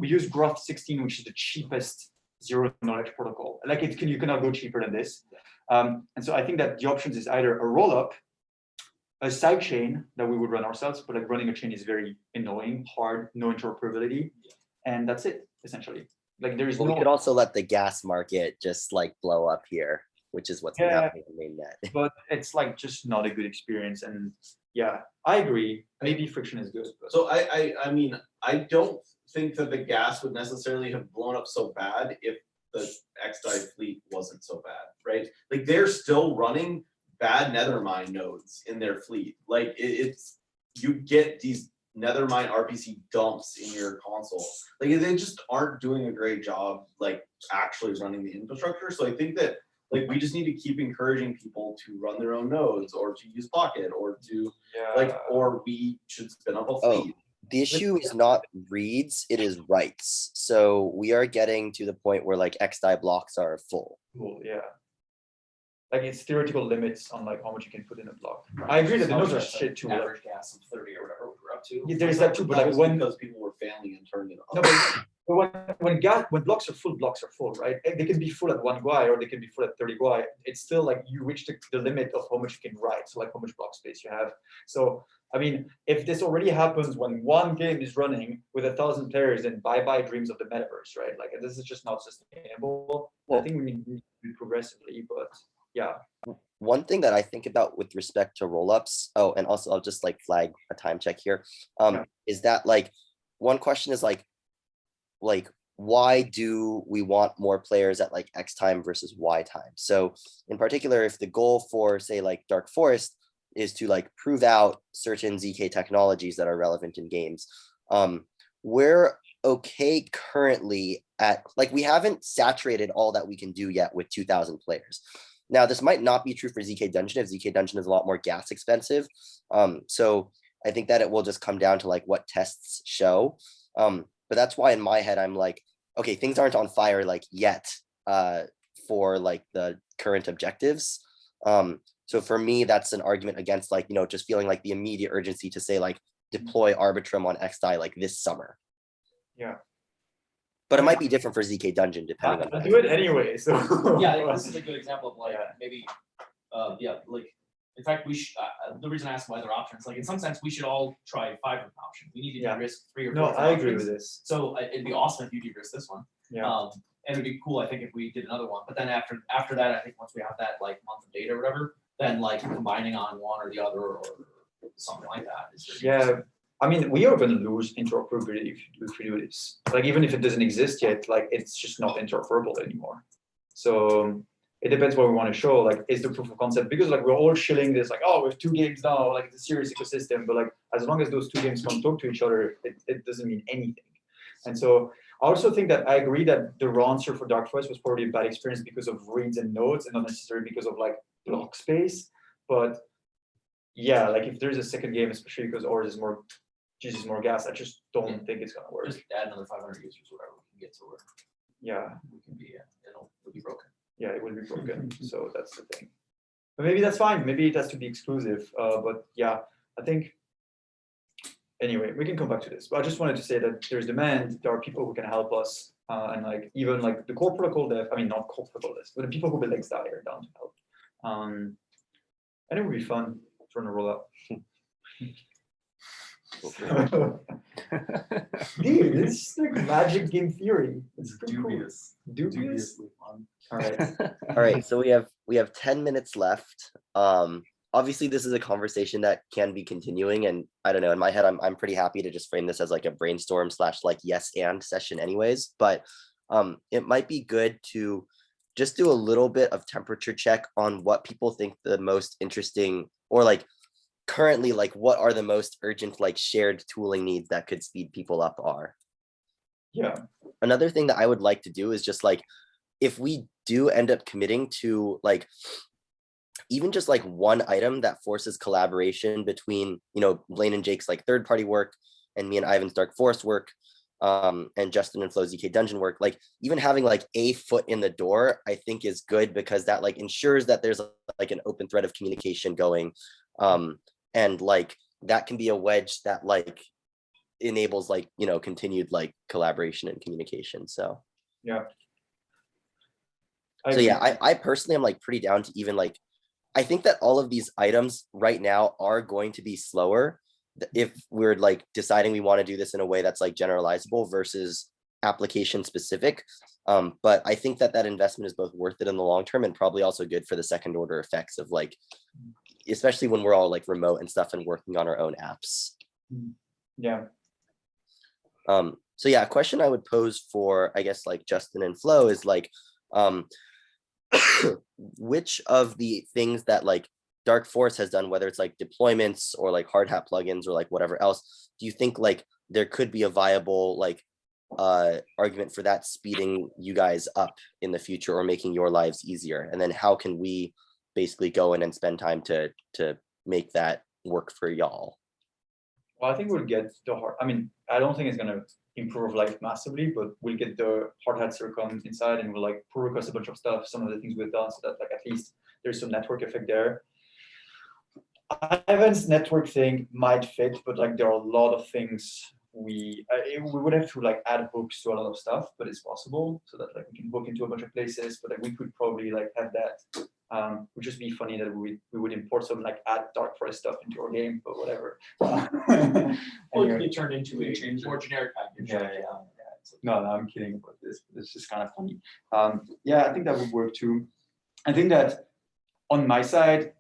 Speaker 2: We use Graph 16, which is the cheapest zero knowledge protocol. Like you cannot go cheaper than this. And so I think that the options is either a rollup, a side chain that we would run ourselves, but like running a chain is very annoying, hard, no interoperability. And that's it, essentially. Like there is
Speaker 1: But we
Speaker 2: no,
Speaker 1: could also let the gas market just like blow up here, which is what's been
Speaker 2: Yeah.
Speaker 1: happening in mainnet.
Speaker 2: but it's like just not a good experience. And yeah, I agree. Maybe friction is good. But
Speaker 5: So I mean, I don't think that the gas would necessarily have blown up so bad if the XDAI fleet wasn't so bad, right? Like they're still running bad Nethermine nodes in their fleet. Like it's, you get these Nethermine RPC dumps in your console. Like they just aren't doing a great job like actually running the infrastructure. So I think that like we just need to keep encouraging people to run their own nodes or to use Pocket or to
Speaker 2: yeah,
Speaker 5: like, or we should spin up a fleet.
Speaker 1: The issue is not reads, it is writes. So we are getting to the point where like XDAI blocks are full.
Speaker 2: cool, yeah. Like it's theoretical limits on like how much you can put in a block. I agree that the nodes are shit too. Like,
Speaker 6: Average gas of 30 or whatever we're up to.
Speaker 2: yeah, there's that too, but
Speaker 5: That
Speaker 2: like
Speaker 5: was
Speaker 2: when
Speaker 5: because people were failing and turned it
Speaker 2: No,
Speaker 5: off.
Speaker 2: but when blocks are full, right? And they can be full at 1 guai or they can be full at 30 guai. It's still like you reach the limit of how much you can write, so like how much block space you have. So I mean, if this already happens when one game is running with 1,000 players, then bye dreams of the metaverse, right? Like this is just not sustainable. I think we need to do progressively, but yeah.
Speaker 1: One thing that I think about with respect to rollups, oh, and also I'll just like flag a time check here,
Speaker 2: Yeah.
Speaker 1: is that like one question is like why do we want more players at like X time versus Y time? So in particular, if the goal for say like Dark Forest is to like prove out certain ZK technologies that are relevant in games, we're okay currently at like we haven't saturated all that we can do yet with 2,000 players. Now, this might not be true for ZK Dungeon if ZK Dungeon is a lot more gas expensive. So I think that it will just come down to like what tests show. But that's why in my head, I'm like, okay, things aren't on fire like yet for like the current objectives. So for me, that's an argument against like, you know, just feeling like the immediate urgency to say like deploy Arbitrum on XDAI like this summer.
Speaker 2: Yeah.
Speaker 1: But it might be different for ZK Dungeon depending
Speaker 2: I'll
Speaker 1: on
Speaker 2: do it anyway. So
Speaker 6: Yeah, this is a good example of like
Speaker 2: Yeah.
Speaker 6: maybe, yeah, like in fact we should. The reason I asked why there are options, like in some sense, we should all try 5 different options. We need to
Speaker 2: Yeah.
Speaker 6: de-risk 3 or 4.
Speaker 2: No, I agree
Speaker 6: options.
Speaker 2: with this.
Speaker 6: So it'd be awesome if you de-risk this one.
Speaker 2: Yeah.
Speaker 6: And it'd be cool, I think, if we did another one. But then after that, I think once we have that like month of data or whatever, then like combining on one or the other or something like that is really
Speaker 2: Yeah,
Speaker 6: interesting.
Speaker 2: I mean, we are going to lose interoperability if we do this. Like, even if it doesn't exist yet, like, it's just not interoperable anymore. So it depends what we want to show. Like, is the proof of concept, because like we're all shilling this, like, oh, we have 2 games now, like it's a serious ecosystem. But like, as long as those 2 games can't talk to each other, it doesn't mean anything. And so I also think that I agree that the raw answer for Dark Forest was probably a bad experience because of reads and nodes and not necessarily because of like block space. But yeah, like if there's a second game, especially because ours is more uses more gas, I just don't think it's gonna work.
Speaker 6: Just add another 500 users, whatever we can get to where
Speaker 2: Yeah,
Speaker 6: we can be, it'll be broken.
Speaker 2: yeah, it will be broken. So that's the thing. But maybe that's fine. Maybe it has to be exclusive. But yeah, I think anyway, we can come back to this. But I just wanted to say that there's demand. There are people who can help us, and like even like the core protocol dev. I mean, not core protocol devs, but the people who build XDAI are down to help. And it would be fun to run a rollout. Dude, this is like magic game theory. It's pretty
Speaker 4: Dubious.
Speaker 2: cool. Dubious.
Speaker 4: Dubiously fun.
Speaker 2: All right.
Speaker 1: All right, so we have 10 minutes left. obviously this is a conversation that can be continuing, and I don't know, in my head, I'm pretty happy to just frame this as like a brainstorm / like yes and session anyways, but it might be good to just do a little bit of temperature check on what people think the most interesting, or like currently, like what are the most urgent like shared tooling needs that could speed people up are.
Speaker 2: Yeah.
Speaker 1: Another thing that I would like to do is just like, if we do end up committing to like even just like one item that forces collaboration between, you know, Blaine and Jake's like third party work and me and Ivan's Dark Forest work, and Justin and Flo's ZK Dungeon work, like even having like a foot in the door, I think is good, because that like ensures that there's like an open thread of communication going. And like that can be a wedge that like enables like, you know, continued like collaboration and communication. So
Speaker 2: Yeah.
Speaker 1: so yeah, I personally am like pretty down to even like, I think that all of these items right now are going to be slower if we're like deciding we want to do this in a way that's like generalizable versus application specific. But I think that that investment is both worth it in the long term and probably also good for the second order effects of like, especially when we're all like remote and stuff and working on our own apps.
Speaker 2: Yeah.
Speaker 1: So yeah, a question I would pose for, I guess, like Justin and Flo is like, which of the things that like Dark Forest has done, whether it's like deployments or like hard hat plugins or like whatever else, do you think like there could be a viable like argument for that speeding you guys up in the future or making your lives easier? And then how can we basically go in and spend time to make that work for y'all?
Speaker 2: Well, I think we'll get the hard, I mean, I don't think it's gonna improve life massively, but we'll get the hard hat circum inside and we'll like pull request a bunch of stuff, some of the things we've done, so that like at least there's some network effect there. Ivan's network thing might fit, but like there are a lot of things we would have to like add hooks to a lot of stuff, but it's possible, so that like we can hook into a bunch of places, but like we could probably like have that. Would just be funny that we would import some like add Dark Forest stuff into our game, but whatever.
Speaker 6: Or it could
Speaker 2: Anyway.
Speaker 6: be turned into a more generic package.
Speaker 2: Yeah. No, I'm kidding about this. It's just kind of funny. Yeah, I think that would work too. I think that on my side,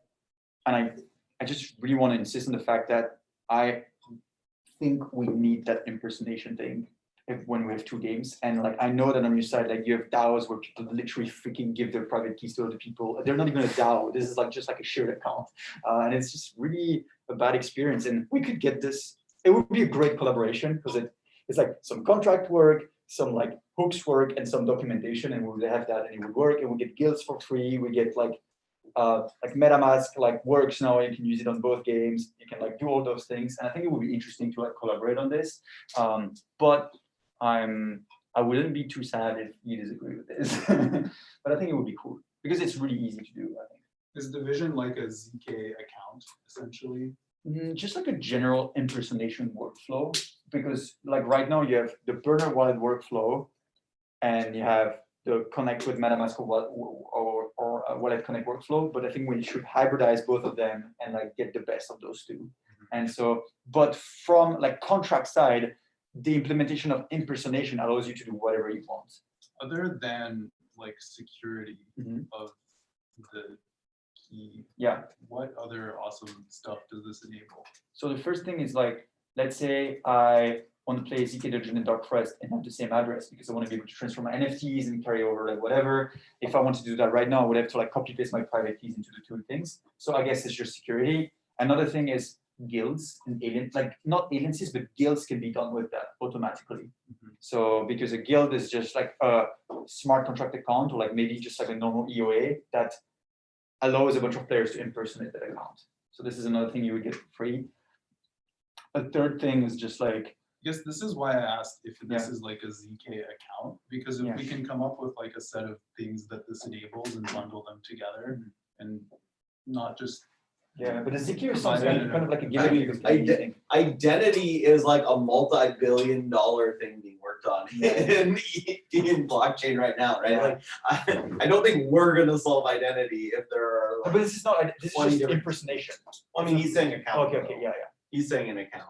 Speaker 2: and I just really want to insist on the fact that I think we need that impersonation thing when we have two games. And like I know that on your side, like you have DAOs where people literally freaking give their private keys to other people. They're not even a DAO. This is like just like a shared account, and it's just really a bad experience. And we could get this. It would be a great collaboration because it's like some contract work, some like hooks work, and some documentation, and we would have that, and it would work. And we get guilds for free. We get like MetaMask like works now. You can use it on both games. You can like do all those things, and I think it would be interesting to like collaborate on this. But I wouldn't be too sad if you disagree with this. But I think it would be cool because it's really easy to do. I think.
Speaker 4: Is Division like a ZK account essentially?
Speaker 2: Just like a general impersonation workflow, because like right now you have the burner wallet workflow, and you have the connect with MetaMask or wallet connect workflow. But I think we should hybridize both of them and like get the best of those two. And so, but from like contract side, the implementation of impersonation allows you to do whatever you want.
Speaker 4: Other than like security of the key, what other awesome stuff does this enable?
Speaker 2: So the first thing is like, let's say I want to play ZK Dungeon and Dark Forest and have the same address because I want to be able to transfer my NFTs and carry over like whatever. If I want to do that right now, I would have to like copy paste my private keys into the two things. So I guess it's just security. Another thing is guilds and alien, like not aliases, but guilds can be done with that automatically. So because a guild is just like a smart contract account, or like maybe just like a normal EOA that allows a bunch of players to impersonate that account. So this is another thing you would get for free. A third thing is just like,
Speaker 4: I guess this is why I asked if this is like a ZK account, because if we can come up with like a set of things that this enables and bundle them together and not just
Speaker 2: but the ZK sounds kind of like a gimmick.
Speaker 5: Identity is like a multi-billion-dollar thing being worked on in blockchain right now, right? Like I don't think we're gonna solve identity if there are like,
Speaker 2: but this is not, this is just impersonation.
Speaker 5: I mean, he's saying account.
Speaker 2: Okay, yeah.
Speaker 5: He's saying an account.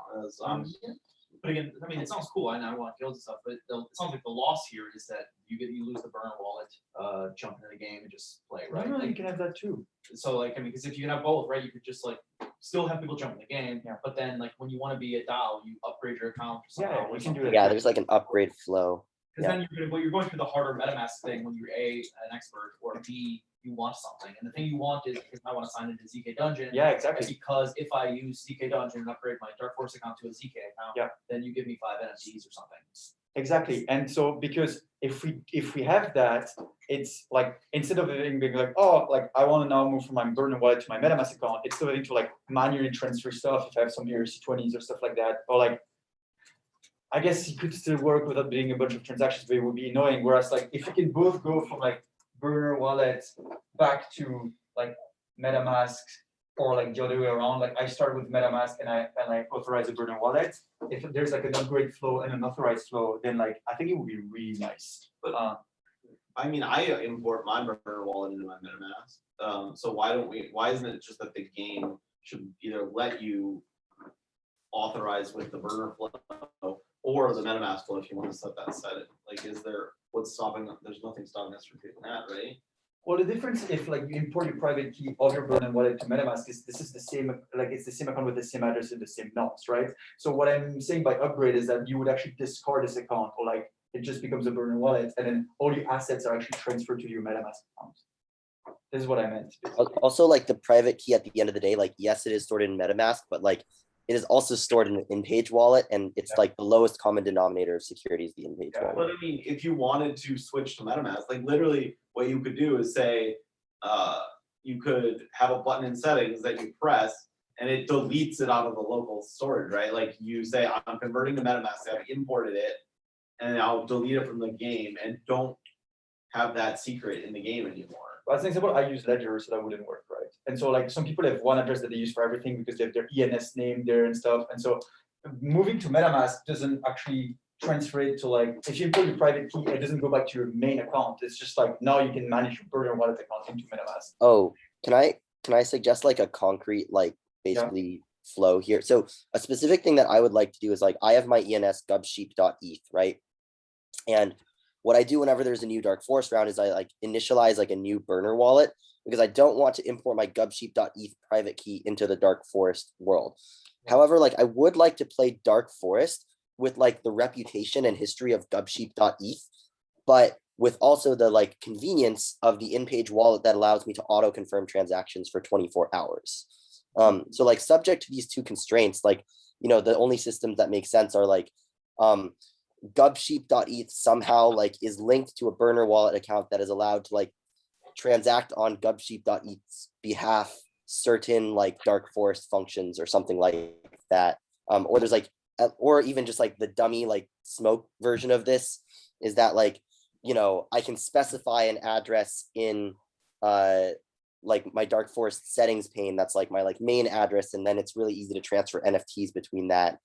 Speaker 6: But again, I mean, it sounds cool, and I want guilds and stuff, but it sounds like the loss here is that you lose the burner wallet, jump into the game and just play, right?
Speaker 2: No, you
Speaker 6: Like,
Speaker 2: can have that too.
Speaker 6: so like, I mean, because if you can have both, right, you could just like still have people jump in the game,
Speaker 2: Yeah.
Speaker 6: but then like when you want to be a DAO, you upgrade your account
Speaker 2: Yeah,
Speaker 6: somehow
Speaker 2: you
Speaker 6: or
Speaker 2: can do
Speaker 6: something.
Speaker 2: that.
Speaker 1: Yeah, there's like an upgrade flow.
Speaker 6: Because then you're going through the harder MetaMask thing when you're A, an expert, or B, you want something. And the thing you want is, because I want to sign into ZK Dungeon.
Speaker 2: Yeah,
Speaker 6: And
Speaker 2: exactly.
Speaker 6: because if I use ZK Dungeon and upgrade my Dark Force account to a ZK account,
Speaker 2: Yeah.
Speaker 6: then you give me 5 NFTs or something.
Speaker 2: Exactly. And so because if we have that, it's like instead of it being like, oh, like I want to now move from my burner wallet to my MetaMask account, it's still to like manually transfer stuff if I have some ERC20s or stuff like that. Or like I guess you could still work without doing a bunch of transactions, but it would be annoying. Whereas like if you can both go from like burner wallet back to like MetaMask or like the other way around, like I start with MetaMask and I authorize a burner wallet. If there's like an upgrade flow and an authorized flow, then like I think it would be really nice. But
Speaker 5: I mean, I import my burner wallet into my MetaMask. So why isn't it just that the game should either let you authorize with the burner flow or the MetaMask flow if you want to set that setting? Like, what's stopping, there's nothing stopping us from doing that, right?
Speaker 2: well, the difference if like you import your private key of your burner wallet to MetaMask is this is the same, like it's the same account with the same address and the same nodes, right? So what I'm saying by upgrade is that you would actually discard this account or like it just becomes a burner wallet and then all your assets are actually transferred to your MetaMask account. This is what I meant.
Speaker 1: Also, like the private key at the end of the day, like yes, it is stored in MetaMask, but like it is also stored in the in-page wallet, and it's like the lowest common denominator of security is the in-page wallet.
Speaker 5: But I mean, if you wanted to switch to MetaMask, like literally what you could do is say, you could have a button in settings that you press and it deletes it out of the local storage, right? Like you say, I'm converting to MetaMask, I've imported it, and I'll delete it from the game and don't have that secret in the game anymore.
Speaker 2: But as an example, I use Ledger, so that wouldn't work, right? And so like some people have one address that they use for everything because they have their ENS name there and stuff. And so moving to MetaMask doesn't actually transfer it to like, if you import your private key, it doesn't go back to your main account. It's just like now you can manage your burner wallet account into MetaMask.
Speaker 1: Oh, can I suggest like a concrete, like basically flow here? So a specific thing that I would like to do is like, I have my ENS gubsheep.eth, right? And what I do whenever there's a new Dark Forest round is I like initialize like a new burner wallet because I don't want to import my gubsheep.eth private key into the Dark Forest world. However, like I would like to play Dark Forest with like the reputation and history of gubsheep.eth, but with also the like convenience of the in-page wallet that allows me to auto confirm transactions for 24 hours. So like subject to these two constraints, like, you know, the only systems that make sense are like, gubsheep.eth somehow like is linked to a burner wallet account that is allowed to like transact on gubsheep.eth's behalf certain like Dark Forest functions or something like that. Or there's like, or even just like the dummy like smoke version of this is that like, you know, I can specify an address in like my Dark Forest settings pane that's like my like main address, and then it's really easy to transfer NFTs between that.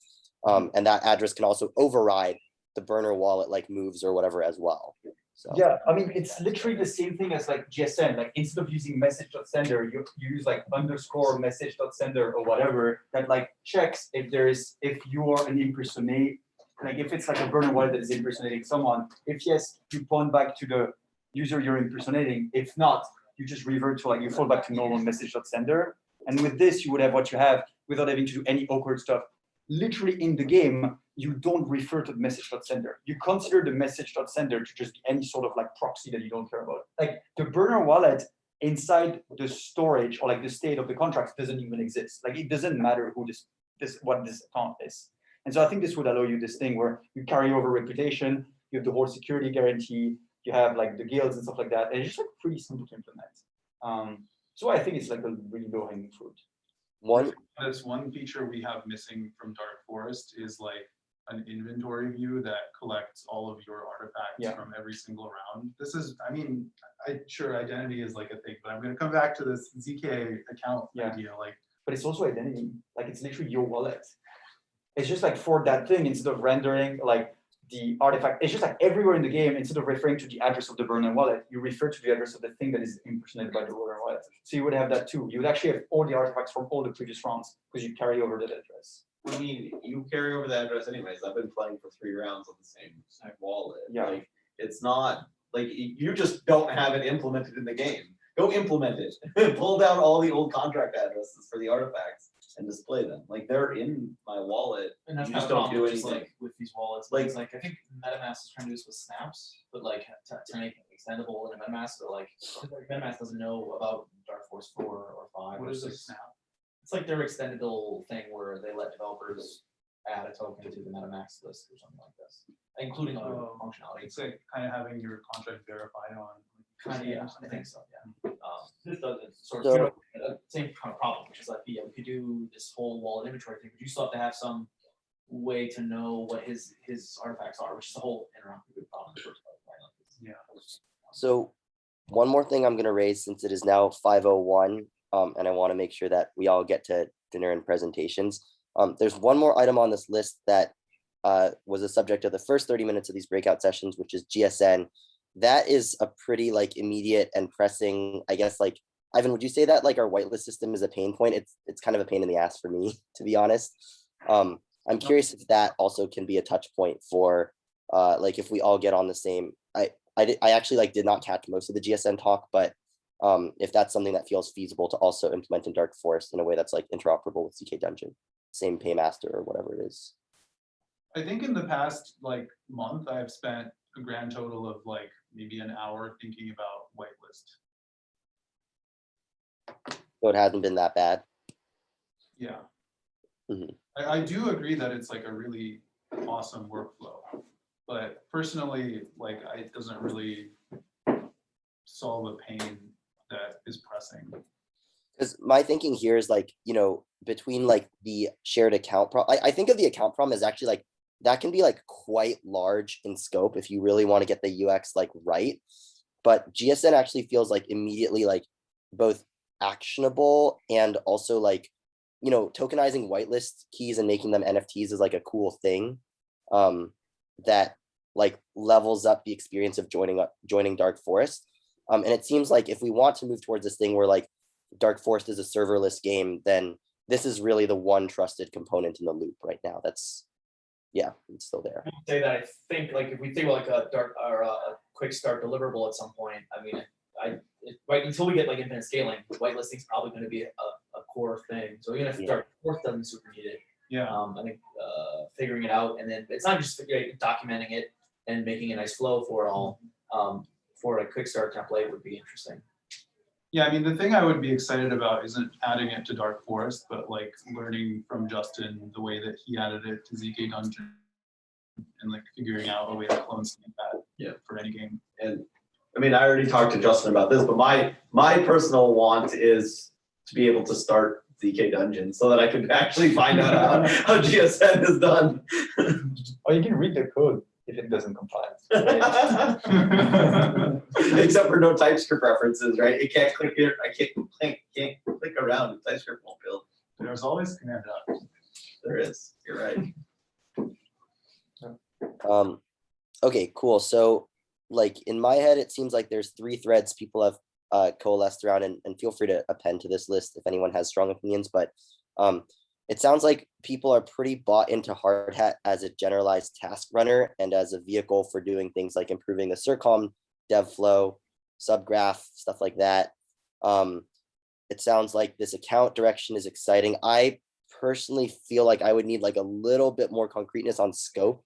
Speaker 1: And that address can also override the burner wallet like moves or whatever as well. So
Speaker 2: yeah, I mean it's literally the same thing as like GSM. Like instead of using message.sender, you use like underscore message.sender or whatever that like checks if you are an impersonate, like if it's like a burner wallet that is impersonating someone. If yes, you point back to the user you're impersonating. If not, you just revert to like you fall back to normal message.sender. And with this, you would have what you have without having to do any awkward stuff. Literally in the game, you don't refer to the message.sender. You consider the message.sender to just be any sort of like proxy that you don't care about. Like the burner wallet inside the storage or like the state of the contracts doesn't even exist. Like it doesn't matter who what this account is. And so I think this would allow you this thing where you carry over reputation, you have the whole security guarantee, you have like the guilds and stuff like that. And it's just like pretty simple to implement. So I think it's like a really low hanging fruit.
Speaker 4: That's one feature we have missing from Dark Forest is like an inventory view that collects all of your artifacts from every single round. This is, I mean, sure identity is like a thing, but I'm going to come back to this ZK account idea. Like,
Speaker 2: but it's also identity. Like it's literally your wallet. It's just like for that thing, instead of rendering like the artifact, it's just like everywhere in the game, instead of referring to the address of the burner wallet, you refer to the address of the thing that is impersonated by the burner wallet. So you would have that too. You would actually have all the artifacts from all the previous rounds because you carry over that address.
Speaker 5: I mean, you carry over the address anyways. I've been playing for 3 rounds on the same wallet.
Speaker 2: Yeah.
Speaker 5: Like, it's not, like, you just don't have it implemented in the game. Go implement it. Pull down all the old contract addresses for the artifacts and display them. Like, they're in my wallet.
Speaker 6: And that's
Speaker 5: You
Speaker 6: kind
Speaker 5: just
Speaker 6: of
Speaker 5: don't do
Speaker 6: problem, just
Speaker 5: anything.
Speaker 6: like with these wallets,
Speaker 5: Like-
Speaker 6: like I think MetaMask is trying to do this with snaps, but like to make it extendable in a MetaMask, but like MetaMask doesn't know about Dark Force 4 or 5
Speaker 4: What
Speaker 6: or
Speaker 4: is a
Speaker 6: 6.
Speaker 4: snap?
Speaker 6: It's like their extendable thing where they let developers add a token to the MetaMask list or something like this, including other
Speaker 4: Oh.
Speaker 6: functionality.
Speaker 4: It's like kind of having your contract verified on.
Speaker 6: Kind of, yeah, I think so, yeah. This does it sort
Speaker 1: So-
Speaker 6: of, same kind of problem, which is like, yeah, we could do this whole wallet inventory thing, but you still have to have some way to know what his artifacts are, which is the whole interoperability problem.
Speaker 4: Yeah.
Speaker 1: So one more thing I'm going to raise, since it is now 5:01, and I want to make sure that we all get to dinner and presentations. There's one more item on this list that was a subject of the first 30 minutes of these breakout sessions, which is GSN. That is a pretty like immediate and pressing, I guess. Like, Ivan, would you say that like our whitelist system is a pain point? It's kind of a pain in the ass for me, to be honest. I'm curious if that also can be a touch point for like if we all get on the same. I actually like did not catch most of the GSN talk, but if that's something that feels feasible to also implement in Dark Forest in a way that's like interoperable with ZK Dungeon, same paymaster or whatever it is.
Speaker 4: I think in the past like month, I've spent a grand total of like maybe an hour thinking about whitelist.
Speaker 1: So it hasn't been that bad.
Speaker 4: Yeah.
Speaker 1: Mhm.
Speaker 4: I do agree that it's like a really awesome workflow, but personally, like it doesn't really solve a pain that is pressing.
Speaker 1: Because my thinking here is like, between like the shared account problem, I think of the account problem as actually like, that can be like quite large in scope if you really want to get the UX like right. But GSN actually feels like immediately like both actionable and also like, tokenizing whitelist keys and making them NFTs is like a cool thing that like levels up the experience of joining Dark Forest. And it seems like if we want to move towards this thing where like Dark Forest is a serverless game, then this is really the one trusted component in the loop right now. It's still there.
Speaker 6: I would say that I think like if we think about like a dark or a quick start deliverable at some point, I mean, right until we get like infinite scaling, whitelisting is probably going to be a core thing. So even if
Speaker 1: Yeah.
Speaker 6: Dark Forest doesn't super need it,
Speaker 4: Yeah.
Speaker 6: I think figuring it out, and then it's not just documenting it and making a nice flow for it all. For a quick start template would be interesting.
Speaker 4: Yeah, I mean, the thing I would be excited about isn't adding it to Dark Forest, but like learning from Justin the way that he added it to ZK Dungeon and like figuring out a way to clone stamp that for any game.
Speaker 5: And I mean, I already talked to Justin about this, but my personal want is to be able to start ZK Dungeon so that I could actually find out how GSN is done.
Speaker 2: Or you can read the code if it doesn't compile.
Speaker 5: Except for no TypeScript references, right? It can't click here. I can't click around. TypeScript won't build.
Speaker 4: There's always command out.
Speaker 5: There is. You're right.
Speaker 1: Okay, cool. So like in my head, it seems like there's 3 threads people have coalesced around, and feel free to append to this list if anyone has strong opinions, but it sounds like people are pretty bought into Hard Hat as a generalized task runner and as a vehicle for doing things like improving the CIRCOM, dev flow, subgraph, stuff like that. It sounds like this account direction is exciting. I personally feel like I would need like a little bit more concreteness on scope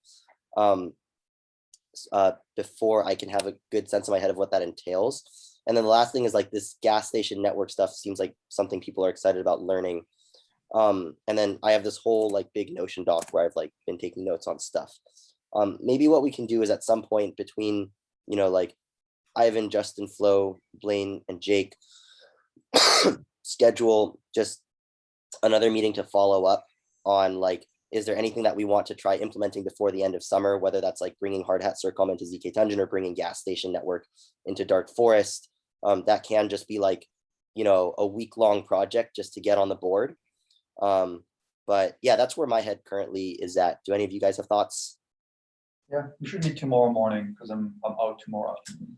Speaker 1: before I can have a good sense in my head of what that entails. And then the last thing is like this gas station network stuff seems like something people are excited about learning. And then I have this whole like big Notion doc where I've like been taking notes on stuff. Maybe what we can do is at some point between, like Ivan, Justin, Flo, Blaine, and Jake schedule just another meeting to follow up on like, is there anything that we want to try implementing before the end of summer, whether that's like bringing Hard Hat CIRCOM into ZK Dungeon or bringing gas station network into Dark Forest. That can just be like, a week-long project just to get on the board. But yeah, that's where my head currently is at. Do any of you guys have thoughts?
Speaker 2: Yeah, we should meet tomorrow morning because I'm out tomorrow afternoon.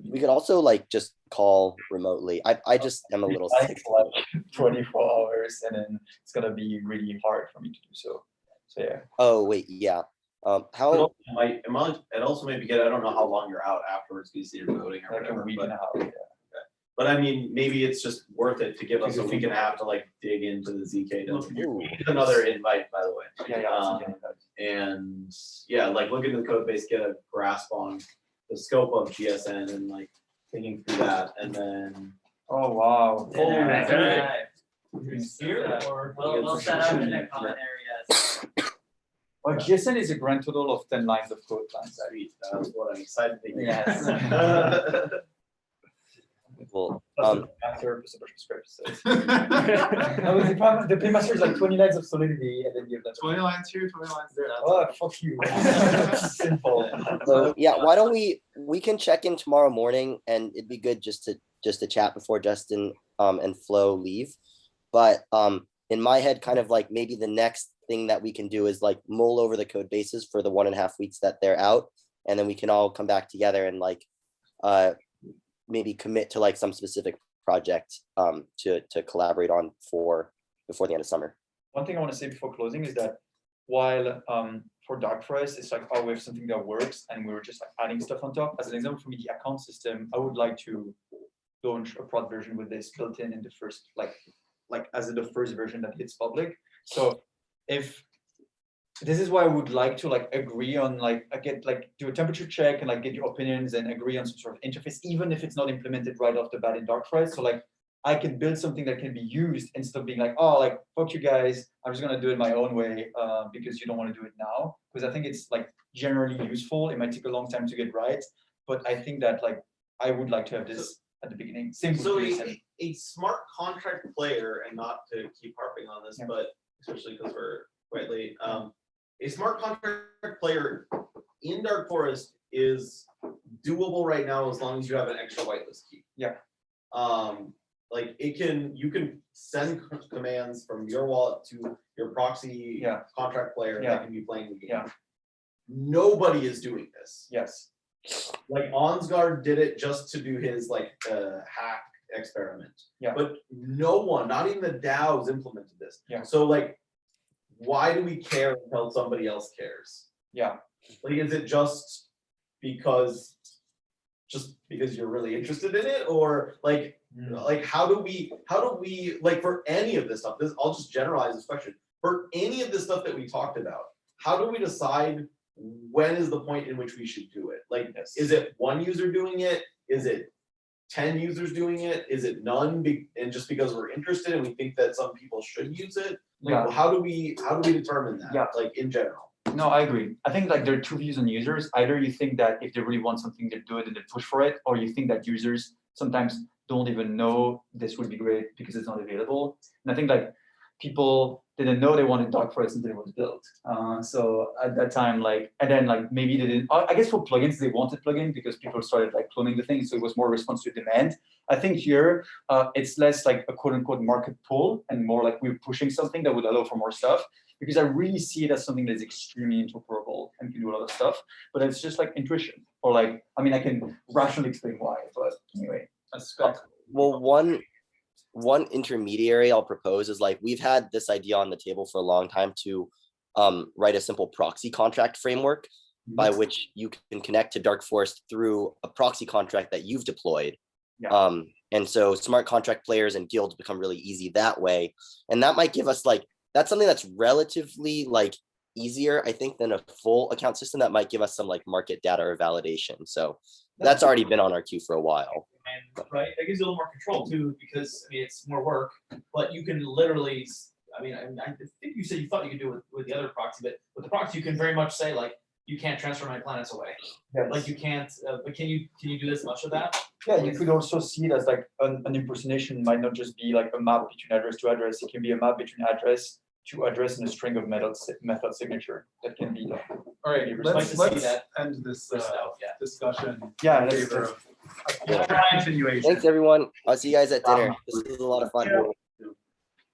Speaker 1: We could also like just call remotely. I just am a little sick.
Speaker 2: like 24 hours, and then it's gonna be really hard for me to do so. So yeah.
Speaker 1: Oh wait, yeah. How?
Speaker 5: It also might be good. I don't know how long you're out afterwards because you're voting or
Speaker 2: Like a
Speaker 5: whatever.
Speaker 2: week
Speaker 5: But,
Speaker 2: and a half. Yeah.
Speaker 5: but I mean, maybe it's just worth it to give us a week and a half to like dig into the ZK.
Speaker 1: Ooh.
Speaker 5: Another invite, by the way.
Speaker 2: Yeah.
Speaker 5: Um, And yeah, like look into the code base, get a grasp on the scope of GSN and like thinking through that, and then
Speaker 2: Oh wow.
Speaker 5: Oh, okay.
Speaker 6: Here or we'll set up in the common areas.
Speaker 2: Well, GSN is a grand total of 10 lines of code plans.
Speaker 5: sweet, that's what I'm excited to hear.
Speaker 2: Yes.
Speaker 1: Well,
Speaker 2: After special scripts. No, the paymaster is like 20 lines of solidity, and then you have that.
Speaker 4: 20 lines here, 20 lines there. That's
Speaker 2: Oh, fuck you. Simple.
Speaker 1: so yeah, why don't we can check in tomorrow morning, and it'd be good just to chat before Justin and Flo leave. But in my head, kind of like maybe the next thing that we can do is like mull over the code bases for the 1.5 weeks that they're out, and then we can all come back together and like maybe commit to like some specific project to collaborate on before the end of summer.
Speaker 2: One thing I want to say before closing is that while for Dark Forest, it's like, oh, we have something that works and we were just like adding stuff on top. As an example, for me, the account system, I would like to launch a prod version with this built in the first, like as the first version that hits public. So if this is why I would like to like agree on like do a temperature check and like get your opinions and agree on some sort of interface, even if it's not implemented right off the bat in Dark Forest. So like I can build something that can be used instead of being like, oh, like fuck you guys, I'm just gonna do it my own way because you don't want to do it now. Because I think it's like generally useful. It might take a long time to get right, but I think that like I would like to have this at the beginning. Same
Speaker 5: So
Speaker 2: with GSM.
Speaker 5: a smart contract player, and not to keep harping on this,
Speaker 2: Yeah.
Speaker 5: but especially because we're quite late, a smart contract player in Dark Forest is doable right now as long as you have an extra whitelist key.
Speaker 2: Yeah.
Speaker 5: Like you can send commands from your wallet to your proxy
Speaker 2: Yeah.
Speaker 5: contract player
Speaker 2: Yeah.
Speaker 5: that can be playing the game.
Speaker 2: Yeah.
Speaker 5: Nobody is doing this.
Speaker 2: Yes.
Speaker 5: Like Onsgaard did it just to do his like hack experiment.
Speaker 2: Yeah.
Speaker 5: But no one, not even the DAOs implemented this.
Speaker 2: Yeah.
Speaker 5: So like, why do we care until somebody else cares?
Speaker 2: Yeah.
Speaker 5: Like, is it just because you're really interested in it, or like how do we like for any of this stuff? I'll just generalize this question. For any of this stuff that we talked about, how do we decide when is the point in which we should do it? Like, is it one user doing it? Is it 10 users doing it? Is it none? And just because we're interested and we think that some people should use it? Like,
Speaker 2: Yeah.
Speaker 5: how do we determine that?
Speaker 2: Yeah.
Speaker 5: Like in general.
Speaker 2: No, I agree. I think like there are two views on users. Either you think that if they really want something, they do it and they push for it, or you think that users sometimes don't even know this would be great because it's not available. And I think like people didn't know they wanted Dark Forest until it was built. So at that time, like, and then like maybe they didn't. I guess for plugins they wanted plugin because people started like cloning the thing, so it was more response to demand. I think here it's less like a quote unquote market pull and more like we're pushing something that would allow for more stuff. Because I really see it as something that is extremely interoperable and can do a lot of stuff, but it's just like intuition, or like, I mean, I can rationally explain why, but anyway.
Speaker 1: Well, one intermediary I'll propose is like we've had this idea on the table for a long time to write a simple proxy contract framework by which you can connect to Dark Forest through a proxy contract that you've deployed.
Speaker 2: Yeah.
Speaker 1: And so smart contract players and guilds become really easy that way, and that might give us like. That's something that's relatively like easier, I think, than a full account system that might give us some like market data or validation. So that's already been on our queue for a while.
Speaker 6: And right, that gives you a little more control too, because I mean it's more work, but you can literally, I think you said you thought you could do it with the other proxy, but with the proxy you can very much say like you can't transfer my planets away.
Speaker 2: Yes.
Speaker 6: Like you can't, but can you do this much of that?
Speaker 2: Yeah, you could also see it as like an impersonation might not just be like a map between address to address. It can be a map between address to address in a string of method signature that can be.
Speaker 4: All right,
Speaker 6: like to see
Speaker 4: let's
Speaker 6: that
Speaker 4: end this
Speaker 6: list out, yeah.
Speaker 4: discussion.
Speaker 2: Yeah,
Speaker 4: in
Speaker 2: that's-
Speaker 4: favor of
Speaker 1: Yeah.
Speaker 4: continuation.
Speaker 1: Thanks everyone. I'll see you guys at dinner. This was a lot of fun.